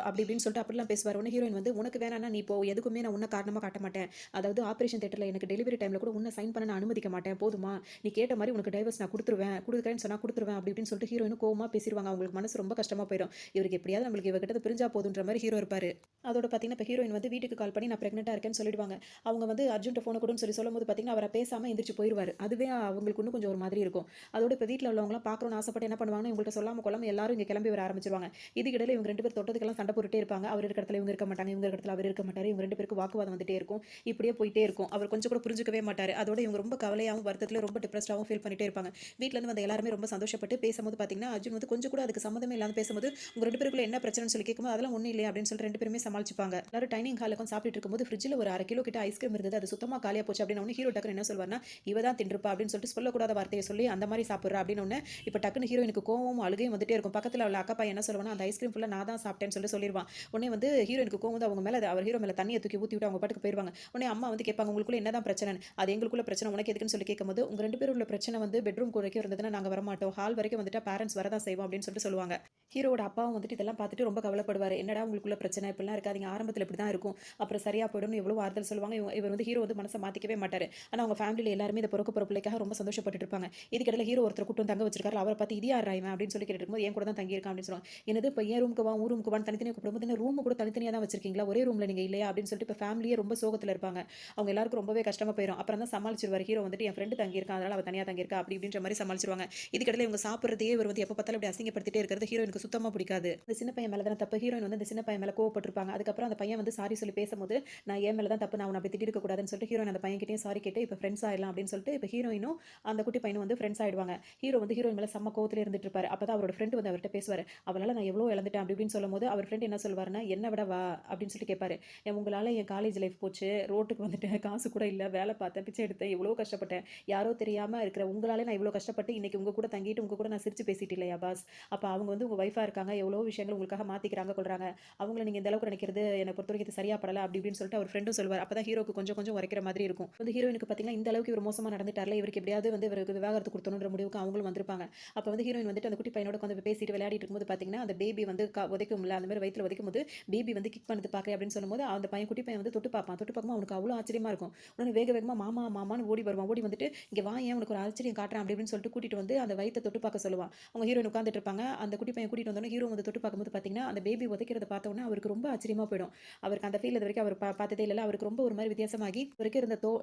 அப்படி இப்படின்னு சொல்லிட்டு அப்படிலாம் பேசுவாரு. உடனே ஹீரோயின் வந்து உனக்கு வேணாம்னா நீ போ. எதுக்குமே நான் உன்ன காரணமா காட்ட மாட்டேன். அதாவது ஆப்பரேஷன் தியேட்டர்ல எனக்கு டெலிவரி டைம்ல கூட உன்ன சைன் பண்ண நான் அனுமதிக்க மாட்டேன். போதுமா? நீ கேட்ட மாரி உனக்கு டைவர்ஸ் நான் குடுத்துருவேன். குடுக்குறேன்னு சொன்னா குடுத்துருவேன் அப்படி இப்படின்னு சொல்லிட்டு ஹீரோயினும் கோவமா பேசிருவாங்க. அவங்களுக்கு மனசு ரொம்ப கஷ்டமா போயிரும். இவருக்கு எப்படியாவது நம்மளுக்கு இவகிட்ட பிரிஞ்சா போதுன்ற மாரி ஹீரோ இருப்பாரு. அதோட பார்த்தீங்கன்னா, இப்ப ஹீரோயின் வந்து வீட்டுக்கு கால் பண்ணி நான் பிரெக்னன்ட்டா இருக்கேன்னு சொல்லிடுவாங்க. அவங்க வந்து அர்ஜுன்ட்ட ஃபோன குடுன்னு சொல்லும்போது பார்த்தீங்கன்னா, அவர பேசாம எந்திரிச்சு போயிருவாரு. அதுவே அவங்களுக்கு இன்னும் கொஞ்சம் ஒரு மாதிரி இருக்கும். அதோட இப்ப வீட்ல உள்ளவங்கலாம் பார்க்கணும்னு ஆசைப்பட்டு என்ன பண்ணுவாங்கன்னா, இவங்கள்ட்ட சொல்லாம கொள்ளாம எல்லாரும் இங்க கிளம்பி வர ஆரம்பிச்சுருவாங்க. இதுக்கிடையில இவங்க 2 பேர் தொட்டதுக்கெல்லாம் சண்டை போட்டுட்டே இருப்பாங்க. அவர் இருக்க இடத்துல இவங்க இருக்க மாட்டாங்க. இவங்க இருக்க இடத்துல அவர் இருக்க மாட்டாரு. இவங்க 2 பேருக்கும் வாக்குவாதம் வந்துட்டே இருக்கும். இப்படியே போயிட்டே இருக்கும். அவர் கொஞ்சம் கூட புரிஞ்சுக்கவே மாட்டாரு. அதோட இவங்க ரொம்ப கவலையாவும், வருத்தத்தில ரொம்ப டிப்ரஸ்டாவும் ஃபீல் பண்ணிட்டே இருப்பாங்க. வீட்லருந்து வந்த எல்லாருமே ரொம்ப சந்தோஷப்பட்டு பேசும்போது பார்த்தீங்கன்னா, அர்ஜுன் வந்து கொஞ்சம் கூட அதுக்கு சம்மந்தமே இல்லாம பேசும்போது, உங்க 2 பேருக்குள்ள என்ன பிரச்சனைன்னு சொல்லி கேட்கும்போது, அதெல்லாம் ஒண்ணும் இல்லையே அப்படின்னு சொல்லிட்டு 2 பேருமே சமாளிச்சுப்பாங்க. எல்லாரும் டைனிங் ஹால்ல உட்கார்ந்து சாப்பிட்டுட்டு இருக்கும்போது, ஃப்ரிட்ஜ்ல ஒரு 1/2 கிலோ கிட்ட ஐஸ்கிரீம் இருந்தது. அது சுத்தமா காலியா போச்சு அப்படின்னு உடனே ஹீரோ டக்குனு என்ன சொல்வாருன்னா, "இவ தான் தின்றுப்பா" அப்படின்னு சொல்லிட்டு சொல்லக்கூடாத வார்த்தைய சொல்லி, அந்த மாரி சாப்பிடுறா அப்படின்னு உடனே, இப்ப டக்குனு ஹீரோயினுக்கு கோவமும், அழுகையும் வந்துட்டே இருக்கும். பக்கத்துல உள்ள அக்கா பையன் என்ன சொல்லுவான்னா, "அந்த ஐஸ்கிரீம் ஃபுல்லா நான் தான் சாப்பிட்டேன்னு" சொல்லிருவான். உடனே வந்து ஹீரோயினுக்கு கோவம் வந்து அவங்க மேல அவர் ஹீரோ மேல தண்ணிய தூக்கி ஊத்தி விட்டு அவங்க பாட்டுக்கு போயிருவாங்க. உடனே அம்மா வந்து கேட்பாங்க, "உங்களுக்குள்ள என்னதான் பிரச்சனைன்னு?" "அது எங்களுக்குள்ள பிரச்சனை. உனக்கு எதுக்குன்னு?" சொல்லி கேட்கும்போது, "உங்க 2 பேரும் உள்ள பிரச்சனை வந்து பெட்ரூம் வரைக்கும் இருந்ததுன்னா நாங்க வரமாட்டோம். ஹால் வரைக்கும் வந்துட்டா பேரண்ட்ஸ் வரதான் செய்வோம்" அப்படின்னு சொல்லிட்டு சொல்லுவாங்க. ஹீரோவோட அப்பாவும் வந்துட்டு இதெல்லாம் பார்த்துட்டு ரொம்ப கவலைப்படுவாரு. "என்னடா உங்களுக்குள்ள பிரச்சனை? இப்படிலாம் இருக்காதீங்க. ஆரம்பத்துல இப்படிதான் இருக்கும். அப்புறம் சரியா போயிடும்னு" எவ்வளவோ ஆறுதல் சொல்லுவாங்க. இவர் வந்து ஹீரோ வந்து மனச மாத்திக்கவே மாட்டாரு. ஆனா அவங்க ஃபேமிலில எல்லாருமே இத பொறக்க போற பிள்ளைக்காக ரொம்ப சந்தோஷப்பட்டுட்டு இருப்பாங்க. இதுக்கிடையில ஹீரோ ஒருத்தர கூட்டு வந்து தங்க வச்சிருக்காரு. அவர பார்த்து "இது யார்றா இவன்?" அப்படின்னு சொல்லி கேட்டுட்டு இருக்கும்போது, "என் கூட தான் தங்கியிருக்கான்" அப்படின்னு சொல்லுவாங்க. "என்னது இப்ப என் ரூமுக்கு வா, உன் ரூமுக்கு வான்னு தனித்தனியா கூப்பிடும்போது, என்ன ரூம் கூட தனித்தனியா தான் வச்சிருக்கீங்களா? ஒரே ரூம்ல நீங்க இல்லையா?" அப்படின்னு சொல்லிட்டு இப்ப ஃபேமிலியே ரொம்ப சோகத்துல இருப்பாங்க. அவங்க எல்லாருக்கும் ரொம்பவே கஷ்டமா போயிரும். அப்புறம் தான் சமாளிச்சுருவாரு ஹீரோ வந்துட்டு, "என் ஃப்ரெண்ட் தங்கியிருக்கான். அதனால அவ தனியா தங்கியிருக்கா" அப்படி இப்படின்ற மாரி சமாளிச்சுருவாங்க. இதுக்கிடையில இவங்க சாப்பிடுறதையே இவர் வந்து எப்ப பார்த்தாலும் இப்படி அசிங்கப்படுத்திட்டே இருக்கிறது ஹீரோயினுக்கு சுத்தமா பிடிக்காது. இந்த சின்ன பையன் மேல தான தப்பு. ஹீரோயின் வந்து இந்த சின்ன பையன் மேல கோவப்பட்டுருப்பாங்க. அதுக்கப்புறம் அந்த பையன் வந்து சாரி சொல்லி பேசும்போது, "நான் என் மேல தான் தப்பு. நான் உன்ன அப்படி திட்டிருக்க கூடாதுன்னு" சொல்லிட்டு ஹீரோயின் அந்த பையன்கிட்டயும் சாரி கேட்டு, இப்ப ஃப்ரெண்ட்ஸ் ஆயிடலாம் அப்படின்னு சொல்லிட்டு, இப்ப ஹீரோயினும் அந்த குட்டி பையனும் வந்து ஃப்ரெண்ட்ஸ் ஆயிடுவாங்க. ஹீரோ வந்து ஹீரோயின் மேல செம்ம கோவத்திலே இருந்துட்டு இருப்பாரு. அப்பதான் அவரோட ஃப்ரெண்ட் வந்து அவர்ட்ட பேசுவாரு. "அவளால நான் எவ்வளோ இழந்துட்டேன்" அப்படி இப்படின்னு சொல்லும்போது, அவர் ஃப்ரெண்ட் என்ன சொல்வாருன்னா, "என்ன விட வா" அப்படின்னு சொல்லி கேட்பாரு. "உங்களால என் காலேஜ் லைஃப் போச்சு. ரோட்டுக்கு வந்துட்டேன். காசு கூட இல்ல. வேலை பார்த்தேன். பிச்சை எடுத்தேன். எவ்வளவோ கஷ்டப்பட்டேன். யாரோ தெரியாம இருக்கிற உங்களால நான் இவ்வளோ கஷ்டப்பட்டு இன்னைக்கு உங்க கூட தங்கிட்டு, உங்க கூட நான் சிரிச்சு பேசிட்டு இல்லையா பாஸ்? அப்ப அவங்க வந்து உங்க ஒய்ஃபா இருக்காங்க. எவ்வளவோ விஷயங்கள் உங்களுக்காக மாத்திக்கிறாங்க, கொள்றாங்க. அவங்கள நீங்க இந்த அளவுக்கு நினைக்கிறது என்ன பொறுத்தவரைக்கும் இது சரியா படல" அப்படி இப்படின்னு சொல்லிட்டு அவர் ஃப்ரெண்டும் சொல்லுவாரு. அப்பதான் ஹீரோக்கு கொஞ்சம் கொஞ்சம் உரைக்கிற மாதிரி இருக்கும். வந்து ஹீரோயினுக்கு பார்த்தீங்கன்னா, இந்த அளவுக்கு இவர் மோசமா நடந்துட்டார்ல, இவருக்கு எப்படியாவது வந்து இவருக்கு விவாகரத்து குடுத்தணும்ன்ற முடிவுக்கு அவங்களும் வந்திருப்பாங்க. அப்ப வந்து ஹீரோயின் வந்துட்டு அந்த குட்டி பையனோட உட்காந்து பேசிட்டு விளையாடிட்டு இருக்கும்போது பார்த்தீங்கன்னா, அந்த பேபி வந்து உதைக்கும்ல, அந்த மாரி வயித்துல உதைக்கும்போது, பேபி வந்து கிக் பண்ணுது பாக்க அப்படின்னு சொல்லும்போது, அந்த பையன் குட்டி பையன் வந்து தொட்டு பார்ப்பான். தொட்டு பார்க்கும்போது அவனுக்கு அவ்வளோ ஆச்சரியமா இருக்கும். உடனே வேக வேகமா மாமா மாமான்னு ஓடி வருவான். ஓடி வந்துட்டு, "இங்க வாயேன் உனக்கு ஒரு ஆச்சரியம் காட்டுறேன்" அப்படி இப்படின்னு சொல்லிட்டு கூட்டிட்டு வந்து அந்த வயித்த தொட்டு பார்க்க சொல்லுவான். அவங்க ஹீரோயின் உட்கார்ந்துட்டு இருப்பாங்க. அந்த குட்டி பையன் கூட்டிட்டு வந்தோனே ஹீரோ வந்து தொட்டு பார்க்கும்போது பார்த்தீங்கன்னா, அந்த பேபி உதைக்கிறத பார்த்த உடனே அவருக்கு ரொம்ப ஆச்சரியமா போயிடும். அவருக்கு அந்த ஃபீல் இதுவரைக்கும் அவர் பார்த்ததே இல்லல்ல. அவருக்கு ரொம்ப ஒரு மாரி வித்தியாசமாகி,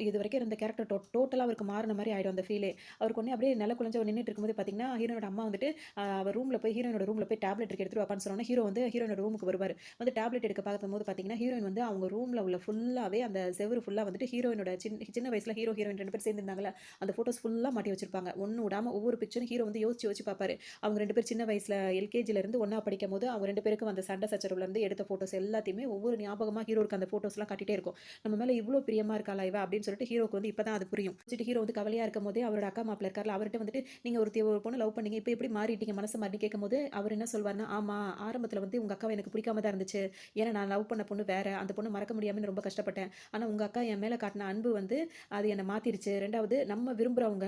இதுவரைக்கும் இருந்த கேரக்டர் டோட்டலா அவருக்கு மாறுன மாரி ஆயிடும் அந்த ஃபீலே. அவருக்கு உடனே அப்படியே நில குழஞ்சு அவர் நின்னுட்டு இருக்கும்போது பார்த்தீங்கன்னா, ஹீரோனோட அம்மா வந்துட்டு அவ ரூம்ல போய் ஹீரோயினோட ரூம்ல போய் டேப்லெட் இருக்கு எடுத்துட்டு வாப்பான்னு சொன்னோனே, ஹீரோ வந்து ஹீரோயினோட ரூமுக்கு வருவாரு. வந்து டேப்லெட் எடுக்க பார்க்கும்போது பார்த்தீங்கன்னா, ஹீரோயின் வந்து அவங்க ரூம்ல உள்ள ஃபுல்லாவே அந்த செவுரு ஃபுல்லா வந்துட்டு ஹீரோயினோட சின்ன வயசுல ஹீரோ, ஹீரோயின் 2 பேரும் சேர்ந்திருந்தாங்கல்ல, அந்த ஃபோட்டோஸ் ஃபுல்லா மாட்டி வச்சிருப்பாங்க. ஒண்ணு விடாம ஒவ்வொரு பிக்சரும் ஹீரோ வந்து யோசிச்சு யோசிச்சு பார்ப்பாரு. அவங்க 2 பேரும் சின்ன வயசுல எல்கேஜில இருந்து ஒண்ணா படிக்கும்போது, அவங்க 2 பேருக்கும் அந்த சண்டை சச்சரவுல இருந்து எடுத்த ஃபோட்டோஸ் எல்லாத்தையுமே ஒவ்வொரு ஞாபகமா ஹீரோக்கு அந்த ஃபோட்டோஸ்லாம் காட்டிட்டே இருக்கும். நம்ம மேல இவ்ளோ பிரியமா இருக்காளா இவ அப்படின்னு சொல்லிட்டு ஹீரோக்கு வந்து இப்பதான் அது புரியும். வச்சுட்டு ஹீரோ வந்து கவலையா இருக்கும்போதே அவரோட அக்கா மாப்பிள்ளை இருக்கார்ல, அவர்ட்ட வந்துட்டு நீங்க ஒரு பொண்ண லவ் பண்ணீங்க. இப்ப எப்படி மாறிட்டீங்க? மனசு மாறின்னு கேட்கும்போது, அவர் என்ன சொல்வாருன்னா, ஆமா ஆரம்பத்துல வந்து உங்க அக்காவ எனக்கு பிடிக்காம தான் இருந்துச்சு. ஏன்னா நான் லவ் பண்ண பொண்ணு வேற. அந்த பொண்ண மறக்க முடியாம ரொம்ப கஷ்டப்பட்டேன். ஆனா உங்க அக்கா என் மேல காட்டுன அன்பு வந்து அது என்ன மாத்திருச்சு. 2வது நம்ம விரும்புறவங்க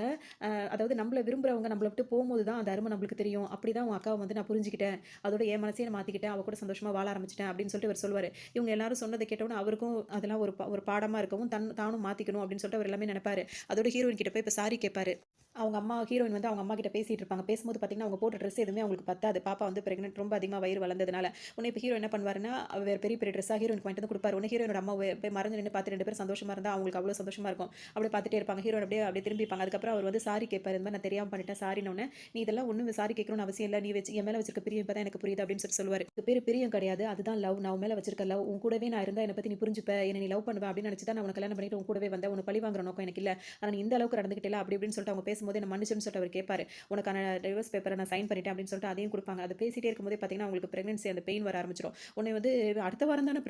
அதாவது நம்மள விரும்புறவங்க நம்மள விட்டு போம்போது தான் அந்த அரும நம்மளுக்கு தெரியும். அப்படிதான் உன் அக்காவ வந்து நான் புரிஞ்சுக்கிட்டேன். அதோட என் மனசையே நான் மாத்திக்கிட்டேன். அவ கூட சந்தோஷமா வாழ ஆரம்பிச்சுட்டேன் அப்படின்னு சொல்லிட்டு இவர் சொல்லுவாரு. இவங்க எல்லாரும் சொன்னத கேட்டவுடனே அவருக்கும் அதெல்லாம் ஒரு பாடமா இருக்கவும், தானும் மாத்திக்கணும் அப்படின்னு சொல்லிட்டு அவர் எல்லாமே நெனைப்பாரு. அதோட ஹீரோயின் கிட்ட போய் இப்ப சாரி கேட்பாரு. அவங்க அம்மா ஹீரோயின் வந்து அவங்க அம்மா கிட்ட பேசிட்டு இருப்பாங்க. பேசும்போது பார்த்தீங்கன்னா, அவங்க போட்ட ட்ரெஸ் எதுவுமே அவங்களுக்கு பத்தாது. பாப்பா வந்து பிரெக்னன்ட் ரொம்ப அதிகமா வயிறு வளர்ந்ததுனால. உடனே இப்ப ஹீரோ என்ன பண்ணுவாருன்னா, வேற பெரிய பெரிய ட்ரெஸ்ஸா ஹீரோயினுக்கு வாங்கிட்டு வந்து குடுப்பாரு. உடனே ஹீரோயினோட அம்மா போய் மறைஞ்சு நின்னு பார்த்து 2 பேரும் சந்தோஷமா இருந்தா அவங்களுக்கு அவ்வளோ சந்தோஷமா இருக்கும். அப்படியே பார்த்துட்டே இருப்பாங்க. ஹீரோயின் அப்படியே திரும்பிப்பாங்க. அதுக்கப்புறம் அவர் வந்து சாரி கேட்பாரு. இந்த மாரி நான் தெரியாம பண்ணிட்டேன் சாரின்னோனே, "நீ இதெல்லாம் ஒண்ணும் சாரி கேட்கணும்னு அவசியம் இல்ல. நீ என் மேல வச்சிருக்க பிரியம் இப்ப தான் எனக்கு புரியுது" அப்படின்னு சொல்லுவாரு. "இது பேரு பிரியம் கிடையாது. அதுதான் லவ். நான் உன் மேல வச்சிருக்க லவ். உன் கூடவே நான் இருந்தா என்ன பத்தி நீ புரிஞ்சுப்ப. என்ன நீ லவ் பண்ணுவ அப்படின்னு நினைச்சு தான் நான் உன்ன கல்யாணம் பண்ணிட்டு உன் கூடவே வந்தேன். உன்ன பழி வாங்குற நோக்கம் எனக்கு இல்ல. ஆனா நீ இந்த அளவுக்கு நடந்துக்கிட்டல" அப்படி இப்படின்னு சொல்லிட்டு அவங்க பேசும்போது என்ன மன்னிச்சுருன்னு சொல்லிட்டு அவர் கேட்பாரு. "உனக்கான டைவர்ஸ் பேப்பர நான் சைன் பண்ணிட்டேன்" அப்படின்னு சொல்லிட்டு அதையும் குடுப்பாங்க. அது பேசிட்டே இருக்கும்போதே பார்த்தீங்கன்னா, அவங்களுக்கு பிரெக்னன்சி அந்த பெயின் வர ஆரம்பிச்சுரும். உடனே வந்து அடுத்த வாரம் தானே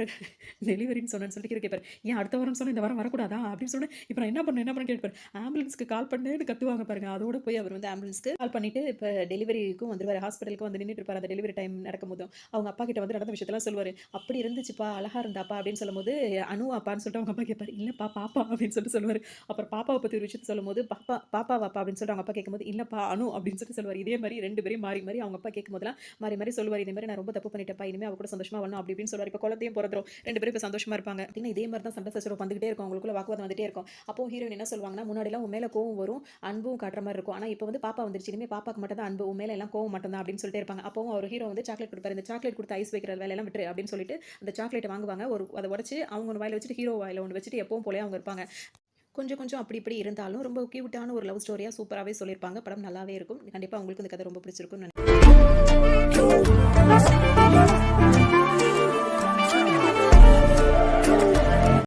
டெலிவரின்னு சொன்னேன்னு சொல்லிட்டு ஹீரோ கேட்பாரு. "ஏன் அடுத்த வாரம் சொன்னா இந்த வாரம் வரக்கூடாதா?" அப்படின்னு சொன்னேன். "இப்ப நான் என்ன பண்ணேன்னு கேட்பாரு. ஆம்புலன்ஸ்க்கு கால் பண்ணேன்னு கத்துவாங்க பாருங்க. அதோட போய் அவர் வந்து ஆம்புலன்ஸ்க்கு கால் பண்ணிட்டு இப்ப டெலிவரிக்கும் வந்துருவாரு. ஹாஸ்பிட்டலுக்கு வந்து நின்னுட்டு இருப்பாரு. அந்த டெலிவரி டைம் நடக்கும்போதும். அவங்க அப்பா கிட்ட வந்து நடந்த விஷயத்தெல்லாம் சொல்லுவாரு. "அப்படி இருந்துச்சுப்பா, அழகா இருந்தாப்பா" அப்படின்னு சொல்லும்போது, "அனுவாப்பான்னு?" சொல்லிட்டு அவங்க அப்பா கேட்பாரு. "இல்லப்பா பாப்பா" அப்படின்னு சொல்லிட்டு சொல்லுவாரு. அப்புறம் பாப்பாவ பத்தி ஒரு விஷயத்த சொல்லும்போது, பாப்பாவாப்பா?" அப்படின்னு சொல்லிட்டு அவங்க அப்பா கேட்கும்போது, இல்லப்பா அனு அப்படின்னு சொல்லிட்டு சொல்லுவாரு. இதே மாரி 2 பேரையும் மாறி மாறி அவங்க அப்பா கேட்கும்போதெல்லாம் மாறி மாறி சொல்லுவாரு. இதே மாரி நான் ரொம்ப தப்பு பண்ணிட்டேன்ப்பா. இனிமே அவ கூட சந்தோஷமா வாழணும் அப்படி இப்படின்னு சொல்லுவாரு. இப்ப குழந்தையும் பொறந்துரும். 2 பேரும் இப்ப சந்தோஷமா இருப்பாங்க. பார்த்தீங்கன்னா, இதே மாரி தான் சண்டை சச்சரவு வந்துகிட்டே இருக்கும். அவங்களுக்குள்ள வாக்குவாதம் வந்துட்டே இருக்கும். அப்போ ஹீரோயின் என்ன சொல்லுவாங்கன்னா, முன்னாடிலாம் உன் மேல கோவம் வரும், அன்பும் காட்டுற மாரி இருக்கும். ஆனா இப்ப வந்து பாப்பா வந்துருச்சு. இனிமே பாப்பாக்கு மட்டும் தான் அன்பு. உன் மேல எல்லாம் கோவம் மட்டும் தான் அப்படின்னு சொல்லிட்டே இருப்பாங்க. அப்பவும் அவர் ஹீரோ வந்து சாக்லேட் குடுப்பாரு. இந்த சாக்லேட் குடுத்து ஐஸ் வைக்கிற வேலையெல்லாம் விட்டுரு அப்படின்னு சொல்லிட்டு அந்த சாக்லேட்ட வாங்குவாங்க. அத உடைச்சு அவங்க ஒண்ணு வாயில வச்சுட்டு, ஹீரோ வாயில ஒண்ணு வச்சுட்டு எப்பவும் போலயே அவங்க இருப்பாங்க. கொஞ்சம் கொஞ்சம் அப்படி இப்படி இருந்தாலும் ரொம்ப கியூட்டான ஒரு லவ் ஸ்டோரியா சூப்பராவே சொல்லியிருப்பாங்க. படம் நல்லாவே இருக்கும். கண்டிப்பா உங்களுக்கு இந்த கதை ரொம்ப பிடிச்சிருக்கும்னு